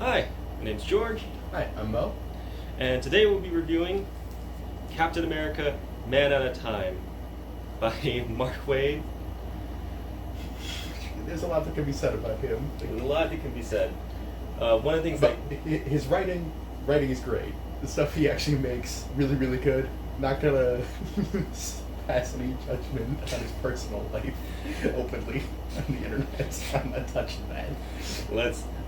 Hi, my name's George, Hi, I'm Mo. and today we'll be reviewing Captain America Man at a Time by Mark Waid. There's a lot that can be said about him. There's a lot that can be said. One of the things But that... his writing is great. The stuff he actually makes, really, really good. Not gonna pass any judgment on his personal life openly on the internet. I'm not touching that.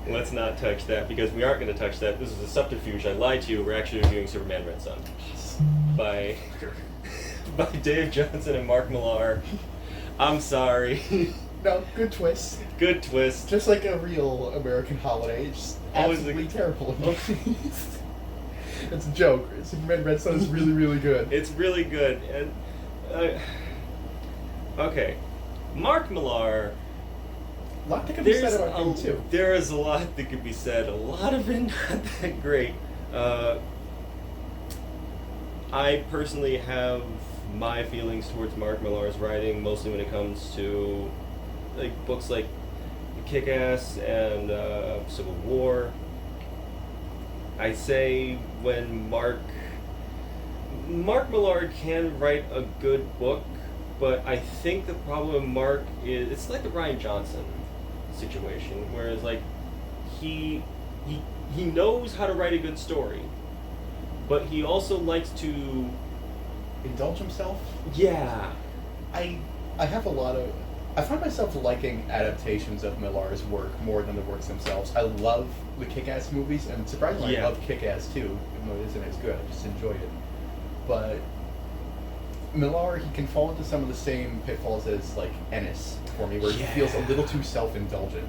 Let's not touch that, because we aren't going to touch that. This is a subterfuge. I lied to you. We're actually reviewing Superman Red Son by Dave Johnson and Mark Millar. I'm sorry. No, good twist. Good twist. Just like a real American holiday. It's just absolutely terrible. It's a joke. Superman Red Son is really, really good. It's really good. And okay, Mark Millar. A lot that can be said about him too. There is a lot that could be said. A lot of it not that great. I personally have my feelings towards Mark Millar's writing, mostly when it comes to books like Kick-Ass and Civil War. I say when Mark Millar can write a good book, but I think the problem with Mark is it's like the Rian Johnson situation, whereas he knows how to write a good story, but he also likes to Indulge himself? Yeah. I find myself liking adaptations of Millar's work more than the works themselves. I love the Kick-Ass movies, and surprisingly I love Kick-Ass too, even though it isn't as good. I just enjoyed it. But Millar, he can fall into some of the same pitfalls as Ennis for me, where he feels a little too self-indulgent.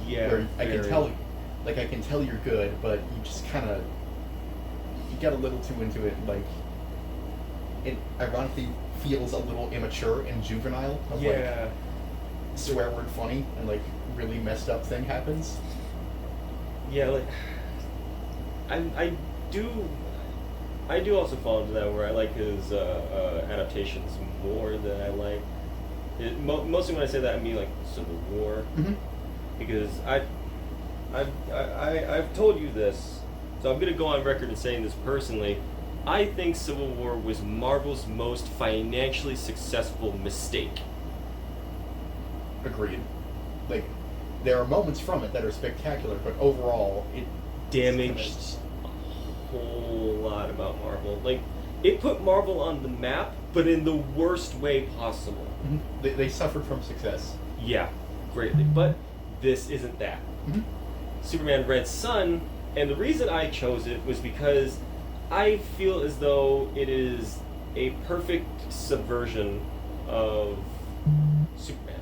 Yeah. Where I can tell you're good, but you just you get a little too into it. It ironically feels a little immature and juvenile. Swear word funny and really messed up thing happens. Yeah, I do also fall into that, where I like his adaptations more than I like it. Mostly when I say that, I mean Civil War, because I've told you this, so I'm gonna go on record in saying this personally. I think Civil War was Marvel's most financially successful mistake. Agreed. There are moments from it that are spectacular, but overall, it damaged a whole lot about Marvel. It put Marvel on the map, but in the worst way possible. They suffered from success. Yeah, greatly. But this isn't that. Superman Red Son, and the reason I chose it was because I feel as though it is a perfect subversion of Superman.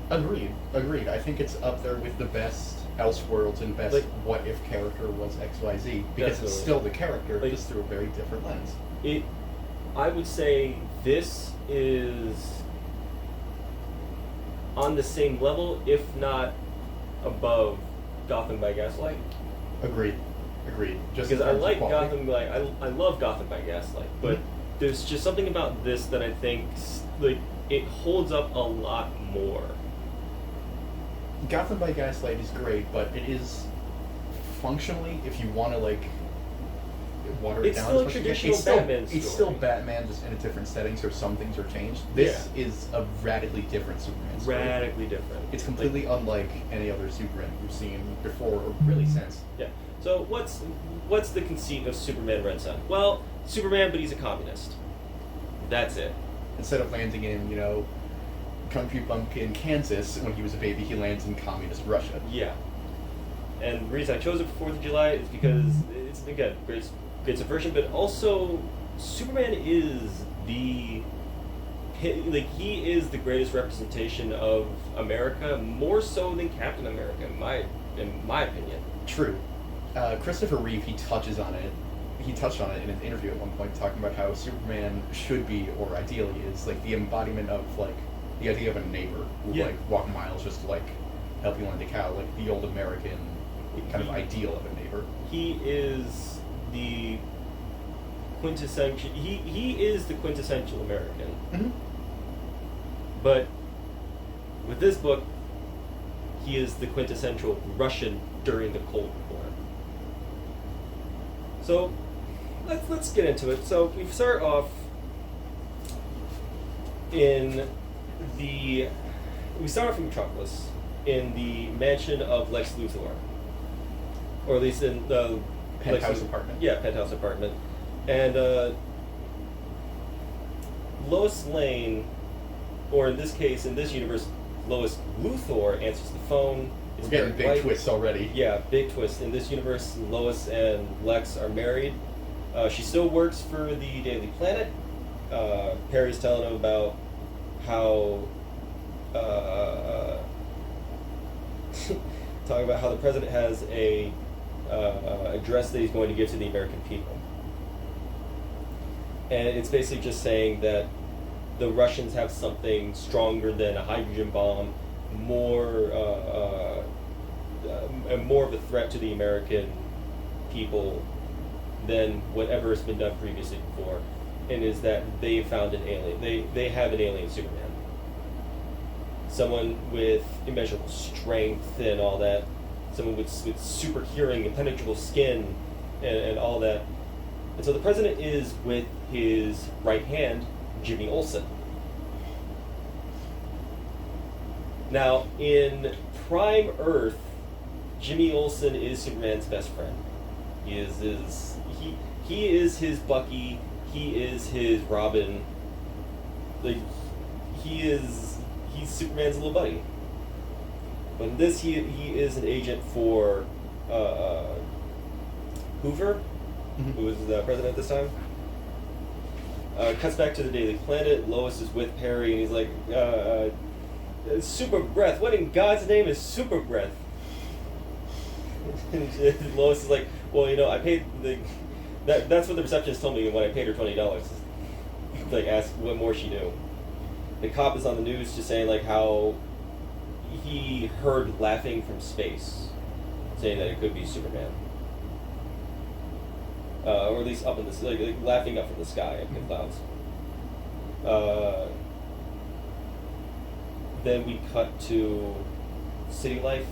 Agreed. I think it's up there with the best Elseworlds and best what if character was XYZ, because it's still the character, just through a very different lens. I would say this is on the same level, if not above, Gotham by Gaslight. Agreed. Just because I like Gotham, I love Gotham by Gaslight, but there's just something about this that I think it holds up a lot more. Gotham by Gaslight is great, but it is functionally, if you want to water it down, still a traditional Batman story. It's still Batman, just in a different setting, so some things are changed. This is a radically different Superman story. Radically different. It's completely unlike any other Superman we've seen before, or really since. Yeah. So what's the conceit of Superman Red Son? Well, Superman, but he's a communist. That's it. Instead of landing in, Country Bumpkin, Kansas, when he was a baby, he lands in communist Russia. Yeah. And the reason I chose it for 4th of July is because it's, again, great subversion, but also Superman is he is the greatest representation of America, more so than Captain America, in my opinion. True. Christopher Reeve, he touched on it in an interview at one point, talking about how Superman should be, or ideally is, the embodiment of, the idea of a neighbor who, walk miles just to, help you land a cow, the old American kind of ideal of a neighbor. He is the quintessential, he is the quintessential American. But with this book, he is the quintessential Russian during the Cold War. So let's get into it. So we start off we start off in Metropolis in the mansion of Lex Luthor, or at least in the Penthouse apartment. Yeah, penthouse apartment, and Lois Lane, or in this case, in this universe, Lois Luthor answers the phone. It's We're getting big twists already. Yeah, big twist. In this universe, Lois and Lex are married. She still works for the Daily Planet. Perry's telling him about how talking about how the president has a address that he's going to give to the American people, and it's basically just saying that the Russians have something stronger than a hydrogen bomb, more of a threat to the American people than whatever has been done previously before, and is that they found an alien. They have an alien Superman. Someone with immeasurable strength and all that. Someone with super hearing, impenetrable skin, and all that. And so the president is with his right hand, Jimmy Olsen. Now, in Prime Earth, Jimmy Olsen is Superman's best friend. He is his Bucky. He is his Robin. Like, he's Superman's little buddy. But in this, he is an agent for Hoover, who was the president at this time. Cuts back to the Daily Planet. Lois is with Perry, and he's like, "Super breath. What in God's name is super breath?" And Lois is like, "Well, I paid that's what the receptionist told me when I paid her $20. Like, ask what more she knew." The cop is on the news just saying like how he heard laughing from space, saying that it could be Superman, or at least up in the like laughing up from the sky in the clouds. Then we cut to city life.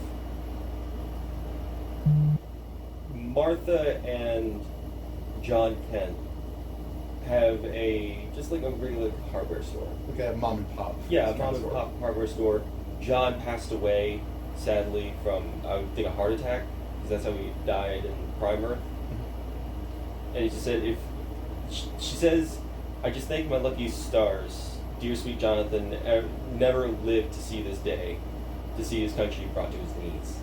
Martha and John Kent have just like a regular hardware store. Like a mom and pop. Yeah, a mom and pop hardware store. John passed away, sadly, from, I would think, a heart attack, because that's how he died in Prime Earth. And he just said, she says, "I just thank my lucky stars, dear sweet Jonathan, never lived to see this day, to see his country brought to his knees."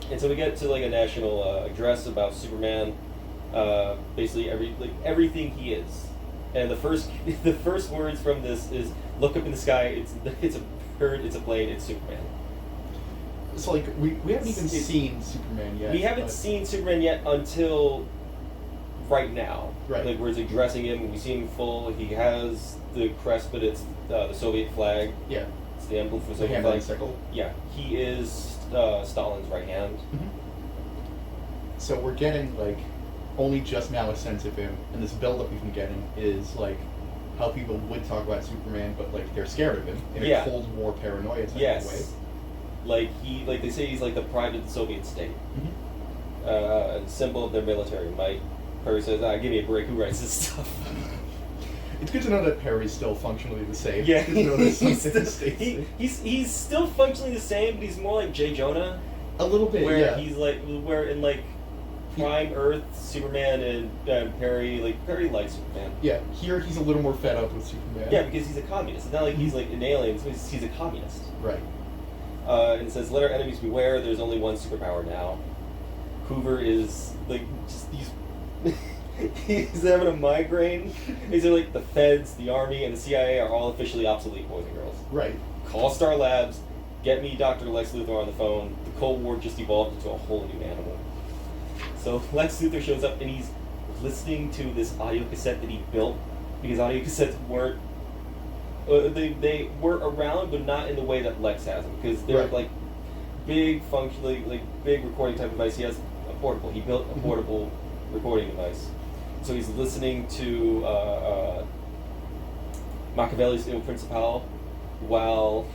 And so we get to like a national address about Superman, basically everything he is. And the first words from this is, "Look up in the sky. It's a bird. It's a plane. It's Superman." So like we haven't even seen Superman yet. We haven't seen Superman yet until right now. Right. Like, we're addressing him. We see him full. He has the crest, but it's the Soviet flag. Yeah. It's the emblem for the The Soviet hammer flag. and sickle. Yeah. He is Stalin's right hand. Mm-hmm. So we're getting like only just now a sense of him, and this build-up we've been getting is like how people would talk about Superman, but like they're scared of him in a Cold War paranoia type of way. Like they say he's like the pride of the Soviet state, symbol of their military might. Perry says, "Give me a break. Who writes this stuff?" It's good to know that Perry's still functionally the same. Yeah, he's still functionally the same, but he's more like J. Jonah. A little bit, where he's like, where in like Prime Earth, Superman and Perry likes Superman. Yeah, here he's a little more fed up with Superman. Yeah, because he's a communist. It's not like he's like an alien. He's a communist. Right. And it says, "Let our enemies beware. There's only one superpower now." Hoover is like he's having a migraine. These are like the feds, the army, and the CIA are all officially obsolete, boys and girls. Right. Call Star Labs. Get me Dr. Lex Luthor on the phone. The Cold War just evolved into a whole new animal. So Lex Luthor shows up and he's listening to this audio cassette that he built, because audio cassettes weren't they were around, but not in the way that Lex has them, because they're like big functionally like big recording type device. He has a portable. He built a portable recording device. So he's listening to Machiavelli's Il Principale while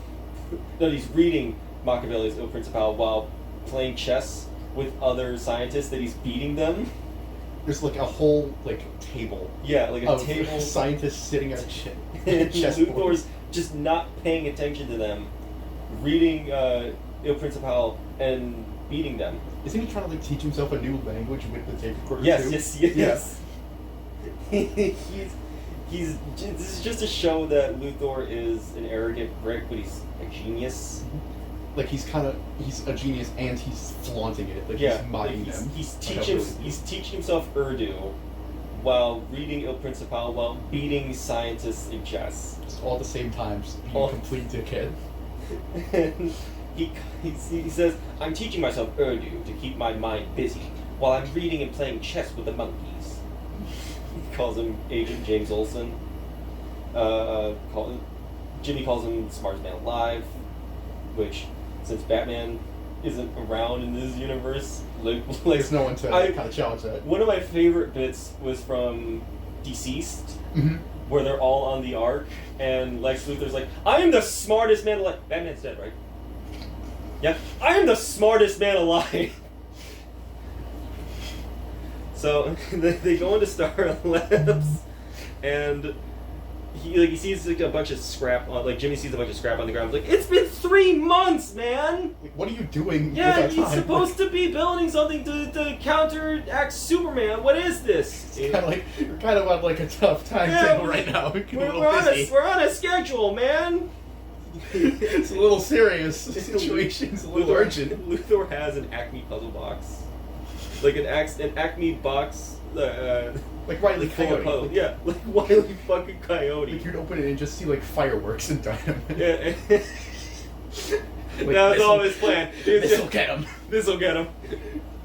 no, he's reading Machiavelli's Il Principale while playing chess with other scientists that he's beating them. There's like a whole like table. Yeah, like a of table. Scientists sitting at a And chessboard. Luthor's just not paying attention to them, reading Il Principale and beating them. Isn't he trying to like teach himself a new language with the tape recorder Yes, too? yes. He's. This is just to show that Luthor is an arrogant prick, but he's a genius. Like he's a genius and he's flaunting it. Like he's mocking them. He's teaching himself Urdu while reading Il Principale while beating scientists in chess. Just all at the same time, just being a complete dickhead. And he says, "I'm teaching myself Urdu to keep my mind busy while I'm reading and playing chess with the monkeys." He calls him Agent James Olsen. Jimmy calls him the smartest man alive, which, since Batman isn't around in this universe, there's no one to kind of challenge that. One of my favorite bits was from Deceased, where they're all on the Ark, and Lex Luthor's like, "I am the smartest man alive." Batman's dead, right? Yeah, I am the smartest man alive. So they go into Star Labs, and he sees like a bunch of scrap on, like Jimmy sees a bunch of scrap on the ground. He's like, "It's been 3 months, man. Like, what are you doing?" Yeah, with he's our time? supposed to be building something to counteract Superman. What is this?" It's kind of like you're kind of on like a tough timetable right now. We're on a schedule, man. It's a little serious. The situation's a little urgent. Luthor has an Acme puzzle box, like an Acme box. Like Wile E. Coyote. Like, yeah, like Wile E. fucking Coyote. Like you'd open it and just see like fireworks and dynamite. Yeah. Like, that was all his plan. This'll get him. This'll get him.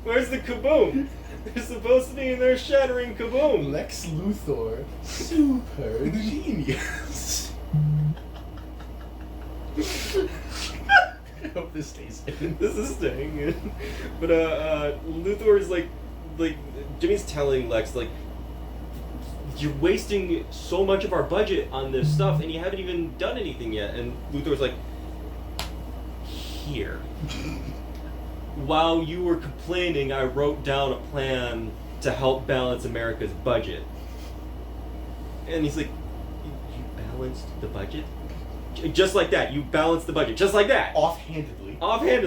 Where's the kaboom? They're supposed to be in there shattering kaboom. Lex Luthor, super genius. I hope this stays in. This is staying in. But Luthor is like Jimmy's telling Lex, like, "You're wasting so much of our budget on this stuff and you haven't even done anything yet." And Luthor's like, "Here. While you were complaining, I wrote down a plan to help balance America's budget." And he's like, "You balanced the budget? Just like that, you balanced the budget, just like that." Offhandedly.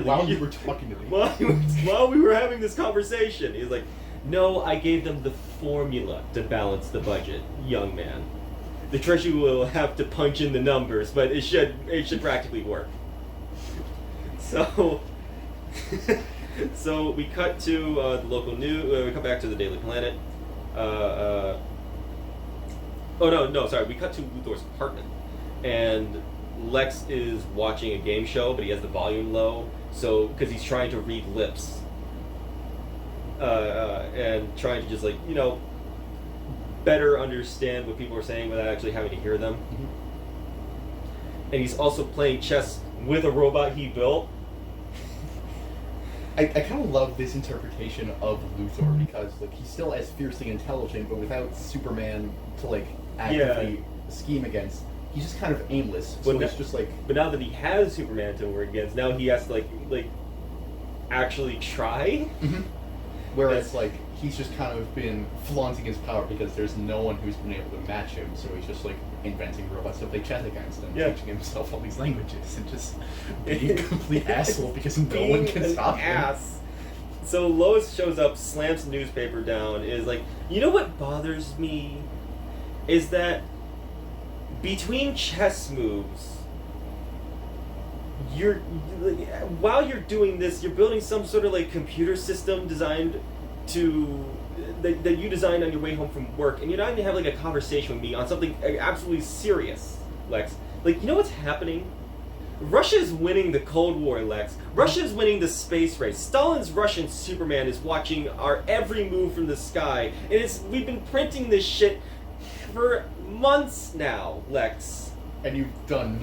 While you were talking to me. While we were having this conversation. He's like, "No, I gave them the formula to balance the budget, young man. The treasury will have to punch in the numbers, but it should practically work." So, so we cut to the local news. We come back to the Daily Planet. We cut to Luthor's apartment, and Lex is watching a game show, but he has the volume low, so because he's trying to read lips, and trying to just better understand what people are saying without actually having to hear them. And he's also playing chess with a robot he built. I kind of love this interpretation of Luthor because he's still as fiercely intelligent, but without Superman to actively scheme against. He's just kind of aimless. So it's just But now that he has Superman to work against, now he has to actually try. Whereas he's just kind of been flaunting his power because there's no one who's been able to match him. So he's just inventing robots to play chess against and teaching himself all these languages and just being a complete asshole because no one can stop him. So Lois shows up, slams the newspaper down. Is like, you know what bothers me is that between chess moves, while you're doing this, you're building some sort of computer system designed that you designed on your way home from work, and you're not going to have a conversation with me on something absolutely serious, Lex. You know what's happening? Russia's winning the Cold War, Lex. Russia's winning the space race. Stalin's Russian Superman is watching our every move from the sky, and we've been printing this shit for months now, Lex. And you've done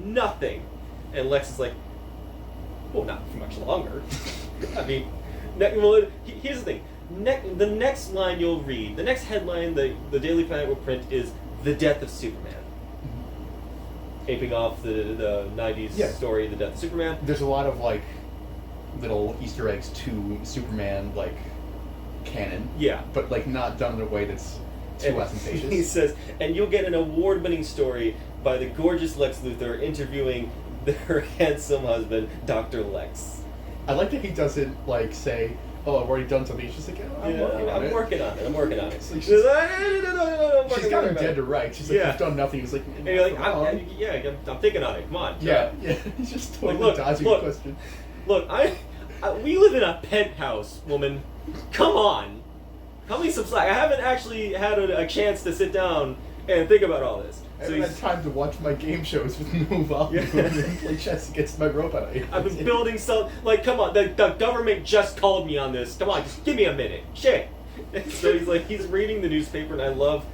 nothing. And Lex is like, well, not for much longer. I mean, here's the thing. The next line you'll read, the next headline the Daily Planet will print is "The Death of Superman." aping off the 90s story, The Death of Superman. There's a lot of, like, little Easter eggs to Superman, like, canon. Yeah. But, like, not done in a way that's too ostentatious. He says, and you'll get an award-winning story by the gorgeous Lex Luthor interviewing her handsome husband, Dr. Lex. I like that he doesn't, like, say, oh, I've already done something. He's just like, oh, I'm working on it. I'm working on it. Like She's like, no, she's got him dead to rights. She's like, you've done nothing. He's like, and you're like, I'm thinking on it. Come on. Yeah. He's just totally dodging the question. Look, we live in a penthouse, woman. Come on. Cut me some slack. I haven't actually had a chance to sit down and think about all this. I haven't had time to watch my game shows with no volume and play chess against my robot. I've been building some. Like, come on, the government just called me on this. Come on, just give me a minute. Shit. And so he's reading the newspaper, and I love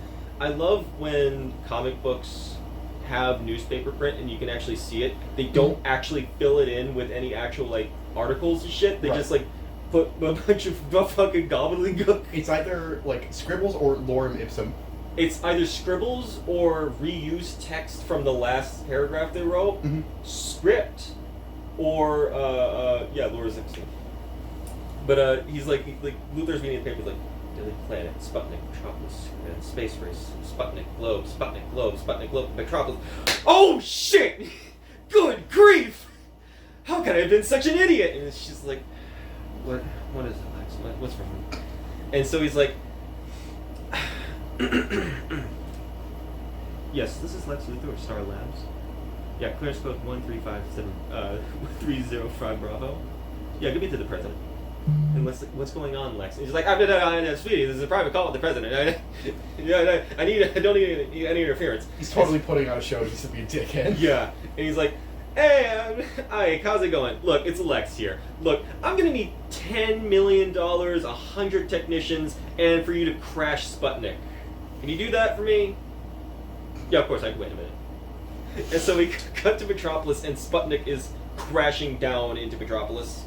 when comic books have newspaper print and you can actually see it. They don't actually fill it in with any actual, like, articles and shit. They just, like, put a bunch of fucking gobbledygook. It's either, like, scribbles or lorem ipsum. It's either scribbles or reused text from the last paragraph they wrote, script, or Laura's Ipsum. But he's like Luthor's reading the paper, like Daily Planet, Sputnik, Metropolis, Space Race, Sputnik, Globe, Metropolis. Oh shit! Good grief! How could I have been such an idiot? And it's just like, what is it, Lex? What's wrong? And so he's like. Yes, this is Lex Luthor of Star Labs. Yeah, clearance code 1357305 Bravo. Yeah, give me to the president. And what's going on, Lex? And he's like, sweetie, this is a private call with the president. I don't need any interference. He's totally putting on a show just to be a dickhead. Yeah, and he's like, hey, Ike, how's it going? Look, it's Lex here. Look, I'm gonna need $10 million, 100 technicians, and for you to crash Sputnik. Can you do that for me? Yeah, of course, I can wait a minute. And so we cut to Metropolis, and Sputnik is crashing down into Metropolis.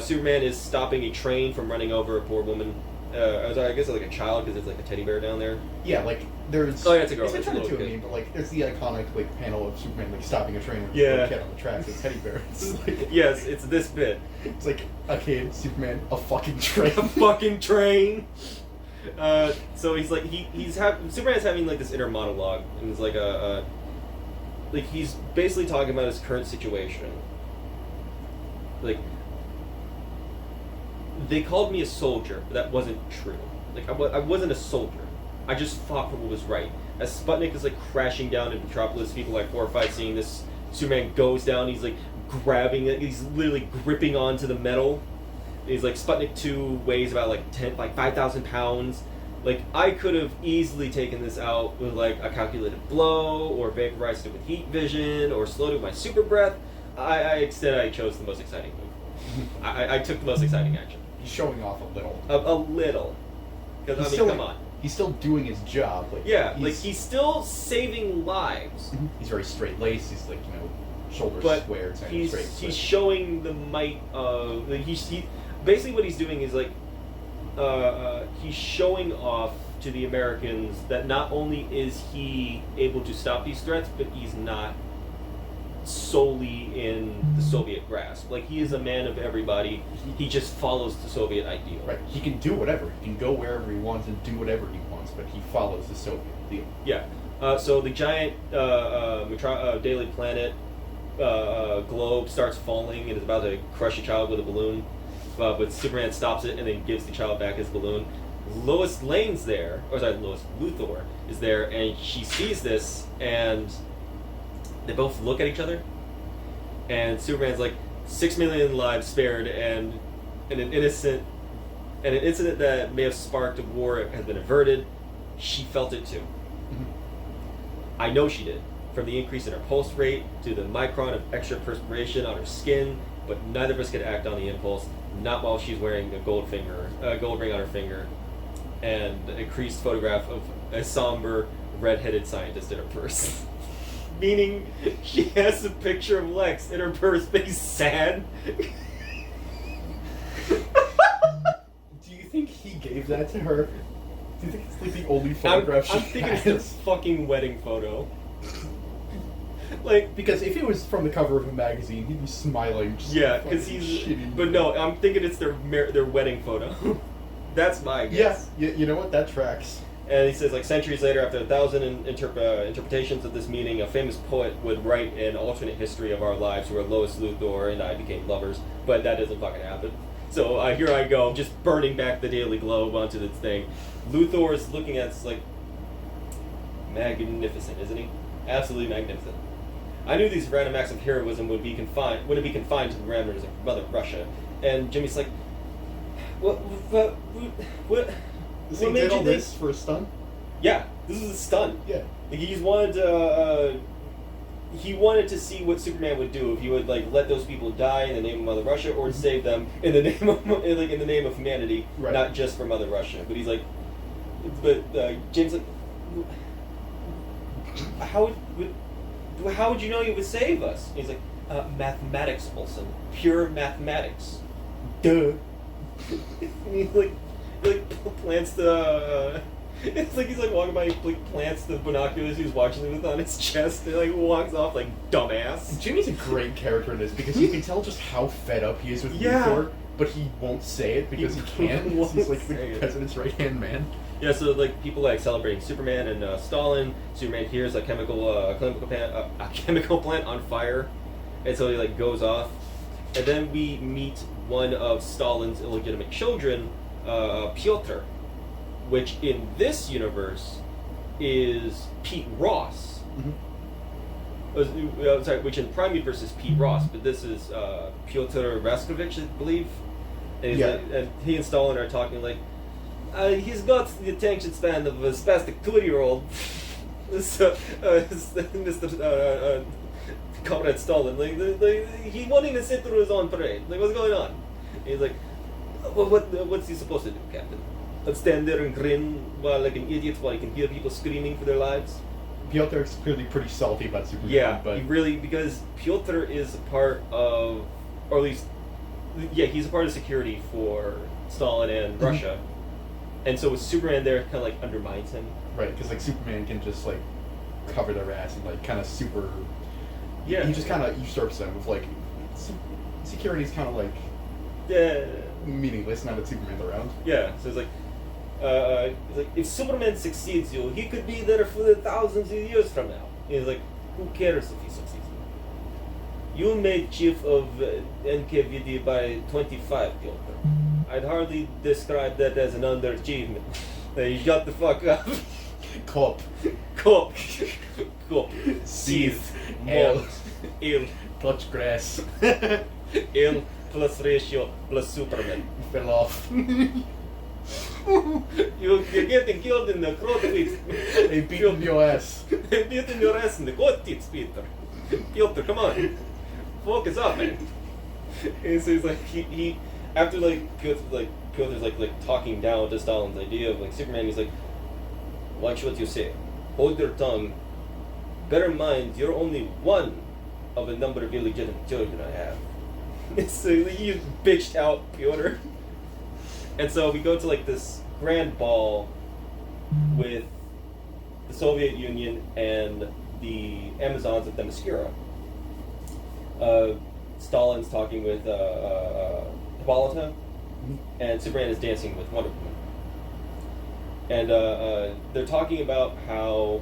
Superman is stopping a train from running over a poor woman. I guess like a child, because it's like a teddy bear down there. Yeah, like there's. Oh, yeah, it's a girl. It's turned into a meme, but like there's the iconic like panel of Superman like stopping a train with a kid on the tracks with a teddy bear. It's like, yes, it's this bit. It's like a kid, Superman, a fucking train. A fucking train. So he's like Superman's having like this inner monologue, and it's like like he's basically talking about his current situation. Like, they called me a soldier, but that wasn't true. Like, I wasn't a soldier. I just fought for what was right. As Sputnik is like crashing down in Metropolis, people like horrified seeing this. Superman goes down. He's like grabbing it. He's literally gripping onto the metal. He's like, Sputnik 2 weighs about like 5,000 pounds. Like, I could have easily taken this out with like a calculated blow, or vaporized it with heat vision, or slowed it with my super breath. Instead I chose the most exciting move. I took the most exciting action. He's showing off a little. A little. Because, come on. He's still doing his job. Like, he's still saving lives. He's very straight-laced. He's like, shoulders squared. He's showing the might of... basically what he's doing is like... he's showing off to the Americans that not only is he able to stop these threats, but he's not solely in the Soviet grasp. Like, he is a man of everybody. He just follows the Soviet ideal. Right. He can do whatever. He can go wherever he wants and do whatever he wants, but he follows the Soviet deal. Yeah. So the giant Daily Planet globe starts falling and is about to crush a child with a balloon. But Superman stops it and then gives the child back his balloon. Lois Luthor is there, and she sees this, and they both look at each other, and Superman's like, 6 million lives spared, and an incident that may have sparked a war has been averted. She felt it too. I know she did, from the increase in her pulse rate to the micron of extra perspiration on her skin, but neither of us could act on the impulse, not while she's wearing a gold ring on her finger, and a creased photograph of a somber, red-headed scientist in her purse. Meaning, she has a picture of Lex in her purse, but he's sad. Do you think he gave that to her? Do you think it's like the only photograph she has? I'm thinking it's their fucking wedding photo. Like, because if it was from the cover of a magazine, he'd be smiling. Just yeah, because he's. shitty. But no, I'm thinking it's their wedding photo. That's my guess. Yeah, you know what? That tracks. And he says, like, centuries later, after 1,000 interpretations of this meaning, a famous poet would write an alternate history of our lives where Lois Luthor and I became lovers. But that doesn't fucking happen. So here I go, just burning back the Daily Globe onto this thing. Luthor is looking at us like, magnificent, isn't he? Absolutely magnificent. I knew these random acts of heroism wouldn't be confined to the parameters of Mother Russia. And Jimmy's like, what He made did all you this for a stunt? Yeah, this was a stunt. Yeah. Like, he just wanted to, he wanted to see what Superman would do if he would, like, let those people die in the name of Mother Russia, or save them in the name of, like, in the name of humanity, right. Not just for Mother Russia. But he's like, James, like, how would you know you would save us? And he's like, mathematics, Olsen, pure mathematics. Duh. And he like plants the. It's like he's like walking by, he like plants the binoculars he was watching them with on his chest, and like walks off like dumbass. Jimmy's a great character in this because you can tell just how fed up he is with Luthor, but he won't say it because he can't. He's like the president's right hand man. Yeah, so like people like celebrating Superman and Stalin. Superman hears a chemical plant on fire, and so he like goes off, and then we meet one of Stalin's illegitimate children, Pyotr, which in this universe is Pete Ross. Mm-hmm. Which in Prime Universe is Pete Ross, but this is Pyotr Raskovich, I believe. And, and he and Stalin are talking like, he's got the attention span of a spastic 2-year-old. So, Mr. Comrade Stalin, he won't even sit through his own parade. Like, what's going on? And he's like, what's he supposed to do, Captain? Stand there and grin like an idiot while he can hear people screaming for their lives? Pyotr's clearly pretty salty about Superman. Yeah, but he really, because Pyotr is a part of, or at least, yeah, he's a part of security for Stalin and Russia. And so with Superman there, it kind of like undermines him. Right, because like Superman can just like cover their ass and like kind of super. Yeah. He just kind of usurps them with like security's kind of like meaningless now that Superman's around. Yeah, so it's like if Superman succeeds you, he could be there for the thousands of years from now. And he's like, who cares if he succeeds you? You made chief of NKVD by 25, Pyotr. I'd hardly describe that as an underachievement. You shut the fuck up. Cop. Seeth. Il. Touch grass. Il plus ratio plus Superman. Fell off. You're getting killed in the crowd tweets. They beat your ass. They beat your ass in the crowd tweets, Peter. Pyotr, come on. Focus up, man. And so he's like, he after like Pyotr's like talking down to Stalin's idea of like Superman, he's like, watch what you say. Hold your tongue. Bear in mind, you're only one of a number of illegitimate children I have. So he bitched out Pyotr. And so we go to like this grand ball with the Soviet Union and the Amazons of Themyscira. Stalin's talking with Hippolyta, and Superman is dancing with Wonder Woman. And they're talking about how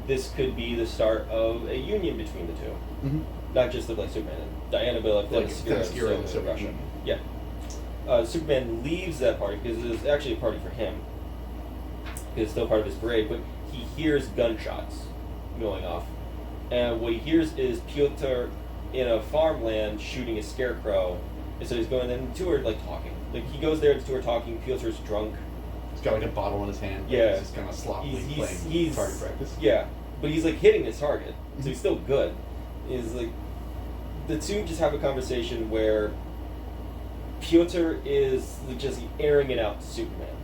this could be the start of a union between the two. Not just of like Superman and Diana, but like Themyscira and Russia. Yeah. Superman leaves that party because it's actually a party for him. It's still part of his parade, but he hears gunshots going off. And what he hears is Pyotr in a farmland shooting a scarecrow. And so he's going, and the two are like talking. Like he goes there and the two are talking. Pyotr's drunk. He's got like a bottle in his hand. Yeah. He's just kind of sloppily playing target practice. Yeah. But he's like hitting his target. So he's still good. Is like the two just have a conversation where Pyotr is just airing it out to Superman.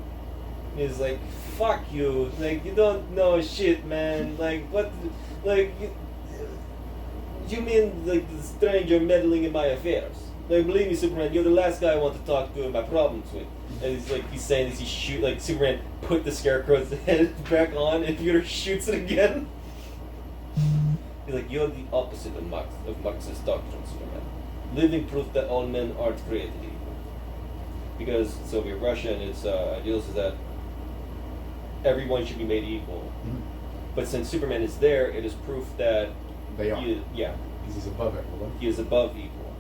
He's like, fuck you, like, you don't know shit, man, like, what, like, you mean, like, the stranger meddling in my affairs? Like, believe me, Superman, you're the last guy I want to talk to and my problems with. And he's saying this, Superman put the Scarecrow's head back on and Pyotr shoots it again. He's like, you're the opposite of Marxist doctrine, Superman. Living proof that all men aren't created equal. Because Soviet Russia and its ideals is that everyone should be made equal. Mhm. But since Superman is there, it is proof that They are. yeah, Because he's above everyone. he is above equal.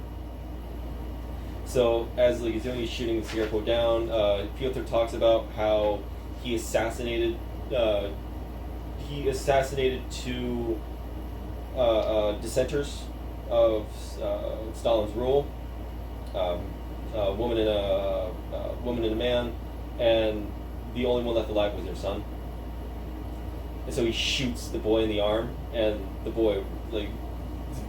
So as like he's doing, he's shooting the Scarecrow down. Piotr talks about how he assassinated two dissenters of Stalin's rule. A woman and a man, and the only one left alive was their son. And so he shoots the boy in the arm, and the boy like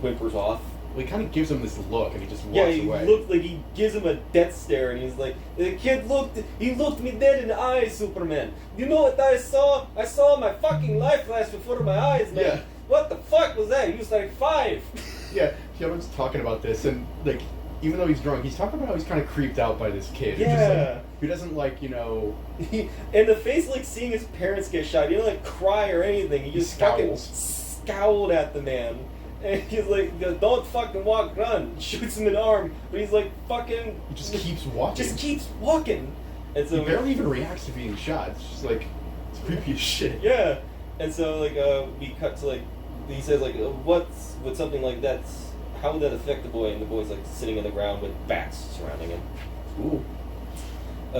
whimpers off. Well, he kind of gives him this look, and he just walks Yeah, away. he gives him a death stare, and he's like, the kid looked me dead in the eyes, Superman. You know what I saw? I saw my fucking life flash before my eyes, man. Yeah. What the fuck was that? He was like 5. Yeah, Piotr's talking about this, and like, even though he's drunk, he's talking about how he's kind of creeped out by this kid. Yeah. Who doesn't like, you know. And the face, like, seeing his parents get shot, he didn't, like, cry or anything. He just fucking scowled at the man. And he's like, don't fucking walk, run. Shoots him in the arm, but he's like, fucking... He just keeps walking. Just keeps walking. And so he barely even reacts to being shot. It's just like, it's creepy as shit. Yeah. And so, like, we cut to, like, he says, like, what's with something like that, how would that affect the boy? And the boy's, like, sitting on the ground with bats surrounding him. Ooh.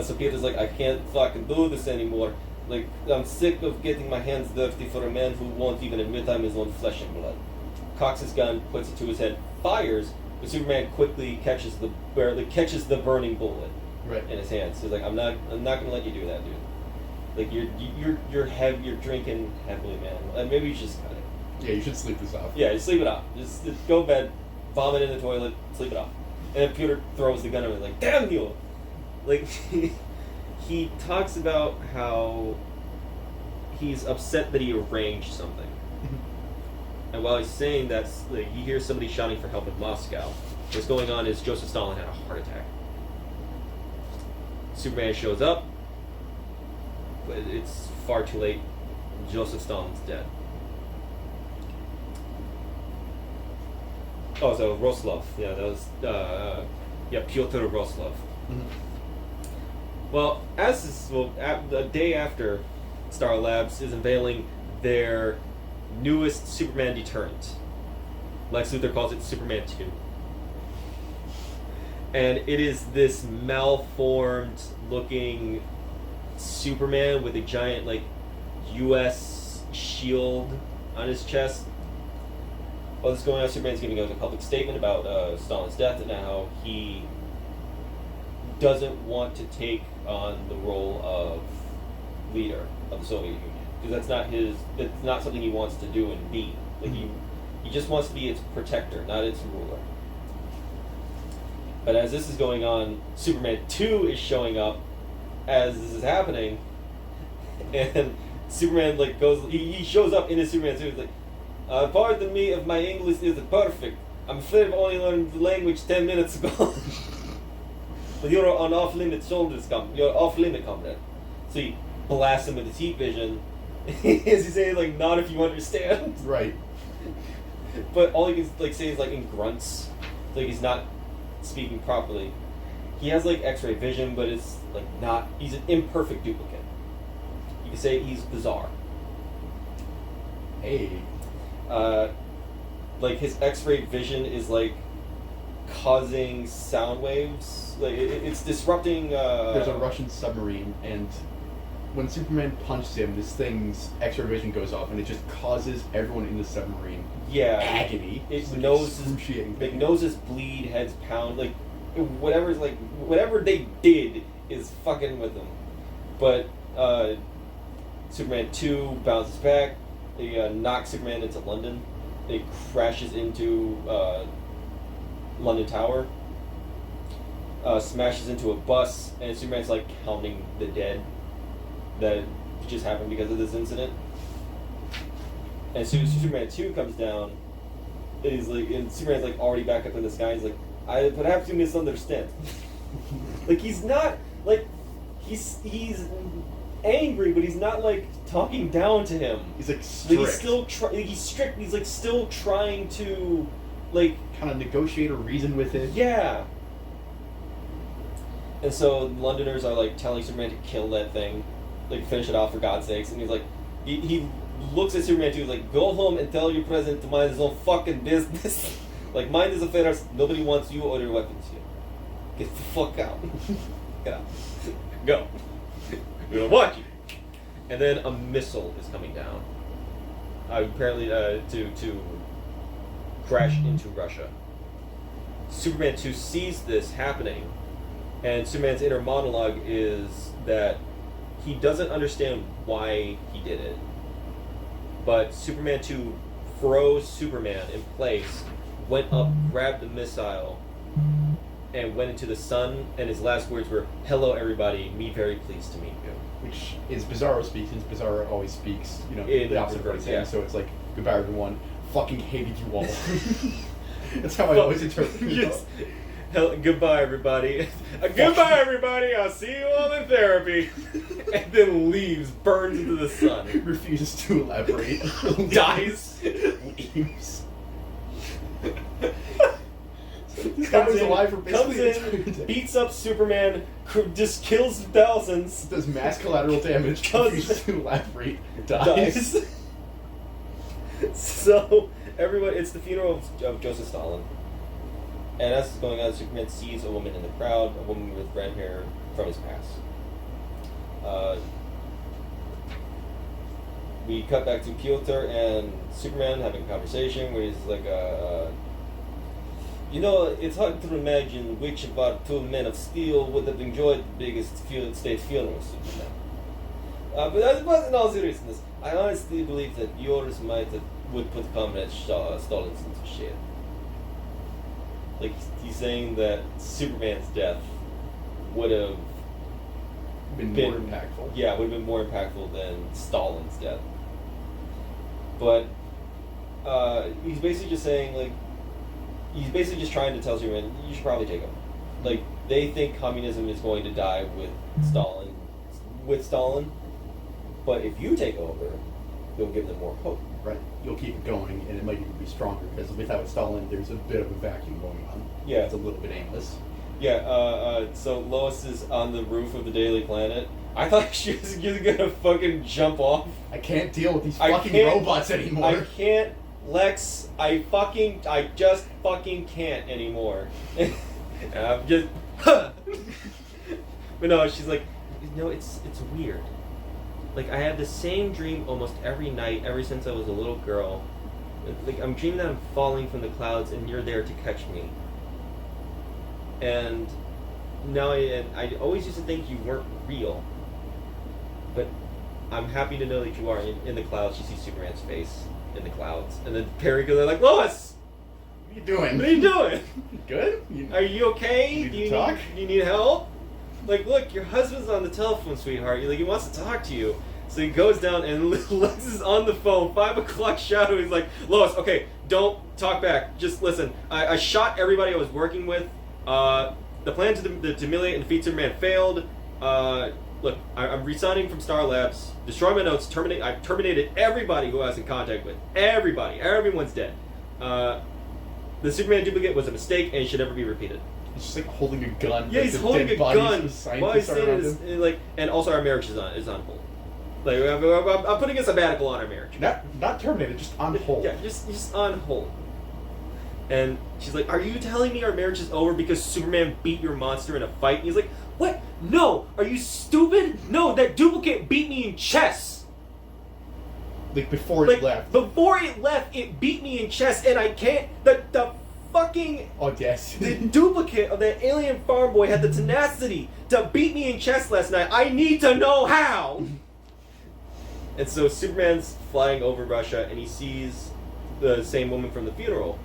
So Peter's like, I can't fucking do this anymore. Like, I'm sick of getting my hands dirty for a man who won't even admit I'm his own flesh and blood. Cocks his gun, puts it to his head, fires, but Superman quickly catches the burning bullet Right. in his hands. He's like, I'm not gonna let you do that, dude. Like, you're drinking heavily, man. And maybe you should just cut it. Yeah, you should sleep this off. Yeah, just sleep it off. Just go to bed, vomit in the toilet, sleep it off. And then Peter throws the gun at him, like, damn you! Like, he talks about how he's upset that he arranged something. And while he's saying that, like, he hears somebody shouting for help in Moscow. What's going on is Joseph Stalin had a heart attack. Superman shows up, but it's far too late. Joseph Stalin's dead. Oh, so Roslov. Yeah, that was Pyotr Roslov. Mm-hmm. Well, the day after Star Labs is unveiling their newest Superman deterrent. Lex Luthor calls it Superman 2. And it is this malformed looking Superman with a giant, like, US shield on his chest. While this is going on, Superman's giving a public statement about Stalin's death and how he doesn't want to take on the role of leader of the Soviet Union. Because it's not something he wants to do and be. Like, he just wants to be its protector, not its ruler. But as this is going on, Superman 2 is showing up as this is happening, and Superman, like, he shows up in his Superman suit. He's like, pardon me if my English isn't perfect. I'm afraid I've only learned the language 10 minutes ago. But you're on off-limit shoulders, you're off-limit, comrade. So he blasts him with his heat vision. As he says, like, not if you understand. Right. But all he can, like, say is, like, in grunts. Like, he's not speaking properly. He has, like, X-ray vision, but it's, like, not... He's an imperfect duplicate. You could say he's bizarre. Hey. Like, his X-ray vision is, like, causing sound waves. Like, it's disrupting... There's a Russian submarine, and when Superman punches him, this thing's X-ray vision goes off, and it just causes everyone in the submarine agony. It like noses bleed, heads pound. Like, whatever they did is fucking with them. But Superman 2 bounces back. They knock Superman into London. It crashes into London Tower. Smashes into a bus, and Superman's, like, counting the dead that just happened because of this incident. And as soon as Superman 2 comes down, and Superman's, like, already back up in the sky. He's like, perhaps you misunderstand. Like, he's not, like, he's angry, but he's not like talking down to him. He's like strict. Like, he's still he's strict. He's like still trying to like kind of negotiate or reason with it. Yeah. And so Londoners are like telling Superman to kill that thing, like finish it off for God's sakes. And he's like, he looks at Superman too. He's like, go home and tell your president to mind his own fucking business. Like, mind his affairs. Nobody wants you or your weapons here. Get the fuck out. Get out. Go. We don't want you. And then a missile is coming down. Apparently, to crash into Russia. Superman 2 sees this happening, and Superman's inner monologue is that he doesn't understand why he did it. But Superman 2 froze Superman in place, went up, grabbed the missile, and went into the sun, and his last words were, "Hello everybody, me very pleased to meet you." Which is Bizarro speaks, since Bizarro always speaks, you know, In the opposite of what he's saying, yeah. so it's like, goodbye everyone, fucking hated you all. That's how I always interpret it. Yes. Goodbye everybody. Goodbye everybody, I'll see you all in therapy. And then leaves, burns into the sun. Refuses to elaborate. Dies. Leaves. This guy was alive for comes basically in, beats up Superman, just kills thousands. does mass collateral damage, refuses to elaborate, dies. So, everyone, it's the funeral of Joseph Stalin. And as it's going on, Superman sees a woman in the crowd, a woman with red hair from his past. We cut back to Piotr and Superman having a conversation where he's like, you know, it's hard to imagine which of our two men of steel would have enjoyed the biggest state funeral, Superman. But in all seriousness, I honestly believe that yours would put Comrade Stalin's into shit. Like, he's saying that Superman's death would have been more impactful. Yeah, would have been more impactful than Stalin's death. But he's basically just saying, like, he's basically just trying to tell Superman, you should probably take him. Like, they think communism is going to die with Stalin, but if you take over, you'll give them more hope. Right. You'll keep it going, and it might even be stronger, because without Stalin, there's a bit of a vacuum going on. Yeah. It's a little bit aimless. Yeah, so Lois is on the roof of the Daily Planet. I thought she was gonna fucking jump off. I can't deal with these fucking robots anymore. I can't, Lex. I just fucking can't anymore. I'm just, but no, she's like, you know, it's weird. Like, I have the same dream almost every night, ever since I was a little girl. Like, I'm dreaming that I'm falling from the clouds and you're there to catch me. And now I always used to think you weren't real. But I'm happy to know that you are. In the clouds, you see Superman's face in the clouds. And then Perry goes, like, Lois! What are you doing? What are you doing? Good? Are you okay? Do you talk? Do you need help? Like, look, your husband's on the telephone, sweetheart. Like, he wants to talk to you. So he goes down, and Lex is on the phone. 5 o'clock shadow. He's like, Lois, okay, don't talk back. Just listen. I shot everybody I was working with. The plan to humiliate and defeat Superman failed. Look, I'm resigning from Star Labs. Destroy my notes. I've terminated everybody who I was in contact with. Everybody. Everyone's dead. The Superman duplicate was a mistake and should never be repeated. He's just like holding a gun. Yeah, like he's holding a gun. While he's saying around it is, like, and also our marriage is on hold. Like, I'm putting a sabbatical on our marriage. Not terminated, just on hold. Yeah, just on hold. And she's like, are you telling me our marriage is over because Superman beat your monster in a fight? And he's like, what? No! Are you stupid? No, that duplicate beat me in chess! Like, before it left. Before it left, it beat me in chess, and I can't... The fucking... Audacity. The duplicate of that alien farm boy had the tenacity to beat me in chess last night. I need to know how! And so Superman's flying over Russia, and he sees the same woman from the funeral,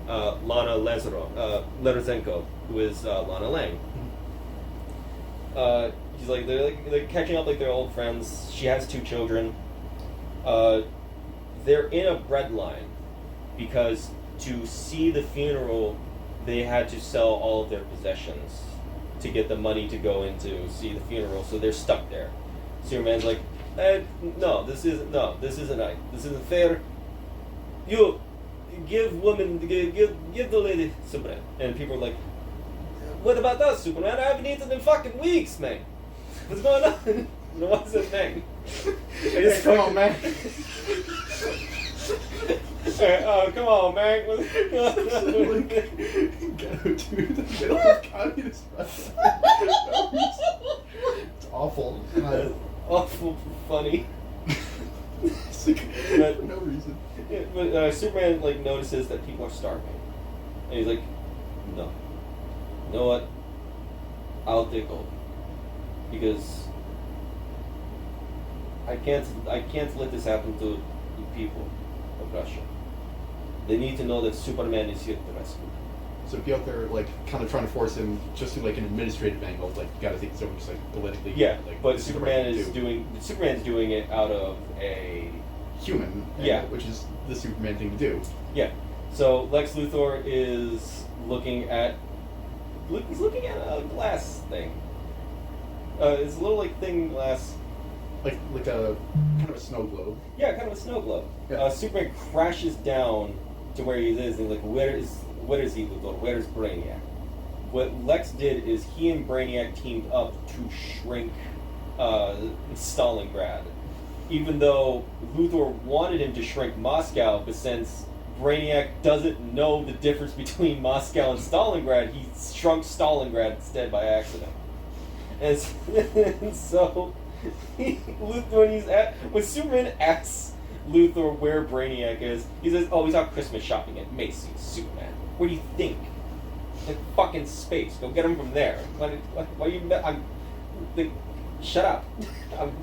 Lana Lerezenko, who is Lana Lang. He's like, they're catching up like they're old friends. She has 2 children. They're in a bread line because to see the funeral, they had to sell all of their possessions to get the money to go in to see the funeral. So they're stuck there. Superman's like, no, this isn't right. This isn't fair. You give the lady Superman. And people are like, what about us, Superman? I haven't eaten in fucking weeks, man. What's going on? No one's his name. Hey, come on, man. Oh, come on, man. Ghetto dude in the middle of communist Russia. It's awful. Awful funny. It's like, But- for no reason. Yeah, but Superman like notices that people are starving, and he's like, "No, you know what? I'll take over because I can't let this happen to the people of Russia. They need to know that Superman is here to rescue." So be out there, like, kind of trying to force him just to like an administrative angle, like, you gotta take this over just like politically. Yeah, like, but this is the Superman right is thing to Superman's doing it out of a do. Human. Yeah. Which is the Superman thing to do. yeah. So Lex Luthor is looking at a glass thing. It's a little like thin glass. Like a kind of a snow globe. Yeah, kind of a snow globe. Yeah. Superman crashes down to where he is, and he's like, where is he, Luthor? Where's Brainiac? What Lex did is he and Brainiac teamed up to shrink Stalingrad. Even though Luthor wanted him to shrink Moscow, but since Brainiac doesn't know the difference between Moscow and Stalingrad, he shrunk Stalingrad instead by accident. And so, when Superman asks Luthor where Brainiac is, he says, "Oh, he's out Christmas shopping at Macy's." Superman, where do you think? In fucking space. Go get him from there. Why you? Shut up.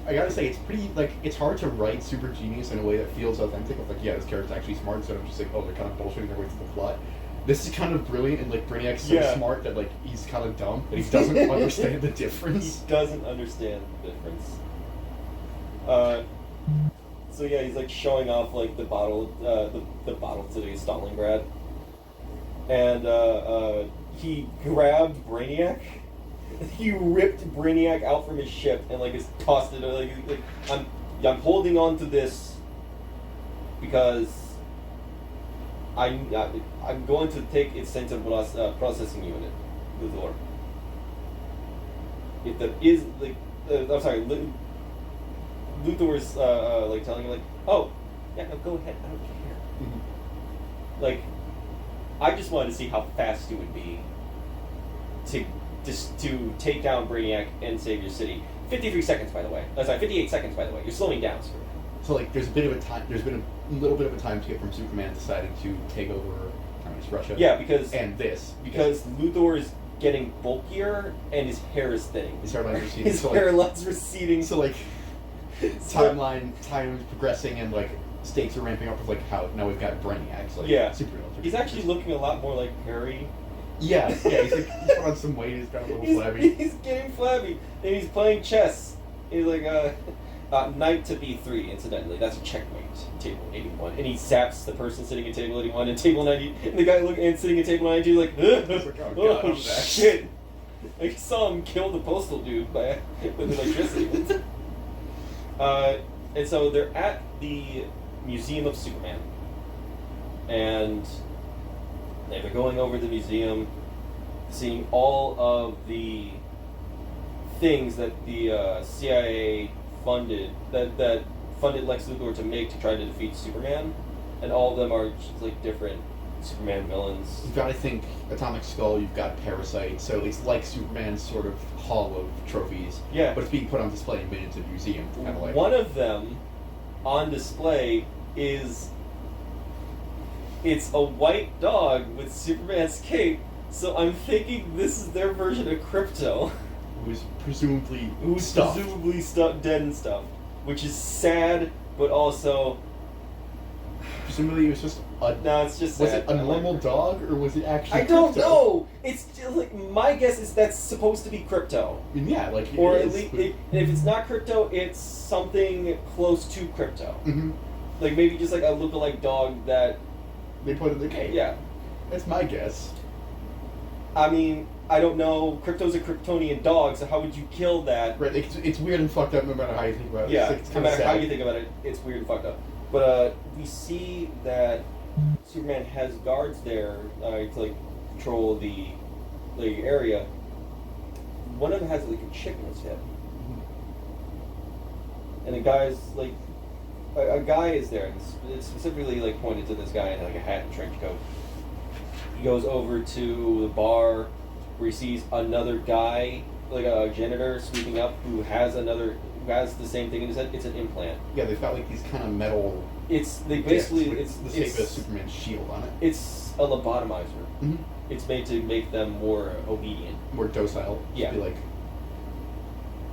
I gotta say, it's pretty, like, it's hard to write super genius in a way that feels authentic. Of like, yeah, this character's actually smart, instead of just like, oh, they're kind of bullshitting their way through the plot. This is kind of brilliant, and like Brainiac's so Yeah. smart that like he's kind of dumb, that he doesn't understand the difference. He doesn't understand the difference. So yeah, he's like showing off like the bottle to the Stalingrad, and he grabbed Brainiac. He ripped Brainiac out from his ship and like just tossed it. Like I'm holding on to this because I'm going to take its central processing unit, Luthor. If that is like, I'm sorry, Luthor's like telling him like, oh, yeah, no, go ahead, I don't care. Mhm. Like, I just wanted to see how fast it would be to take down Brainiac and save your city. 53 seconds, by the way. Sorry, 58 seconds, by the way. You're slowing down, Superman. So like, there's been a little bit of a time skip from Superman deciding to take over Russia. Yeah, because Luthor is getting bulkier and his hair is thinning. His hairline's receding. His hairline's receding. So like, time is progressing, and like stakes are ramping up with like how now we've got Brainiac. So, like, Yeah. Superman. He's actually looking a lot more like Harry. Yeah, he's like, he's put on some weight. He's got a little flabby. He's getting flabby, and he's playing chess. He's like, knight to b3, incidentally. That's a checkmate. Table 81. And he zaps the person sitting at table 81 and table 90. And the guy sitting at table 92 is like, oh, God, I'm back. shit. I saw him kill the postal dude with electricity. And so they're at the Museum of Superman. And they're going over the museum, seeing all of the things that the CIA funded, that funded Lex Luthor to make to try to defeat Superman, and all of them are just like different Superman villains. You've got, I think, Atomic Skull. You've got Parasite. So it's like Superman's sort of hall of trophies. Yeah. But it's being put on display and made into a museum. Kind of like One of them on display is it's a white dog with Superman's cape. So I'm thinking this is their version of Krypto. who's presumably Who's stuffed. presumably dead and stuffed, which is sad, but also Presumably it was just a. no, it's just Was sad. it a normal dog, or was it actually? I don't Krypto? know. It's just, like my guess is that's supposed to be Krypto, I mean, yeah, like it or is, at least but- if it's not Krypto, it's something close to Krypto. Mhm. Like maybe just like a lookalike dog that. They put in the cave. Yeah, That's my guess. I mean, I don't know. Krypto's a Kryptonian dog, so how would you kill that? Right, it's weird and fucked up no matter how you think about it. Yeah, It's no matter how you think about it, it's weird and fucked up. But we see that Superman has guards there to like control the area. One of them has like a chip in his head, and the guy's like, a guy is there. And it's specifically like pointed to this guy in like a hat and trench coat. He goes over to the bar where he sees another guy, like a janitor, sweeping up, who has the same thing in his head. It's an implant. Yeah, they've got like these kind of metal. It's the shape of Superman's shield on it. It's a lobotomizer. Mm-hmm. It's made to make them more obedient, more docile. Yeah. Be like.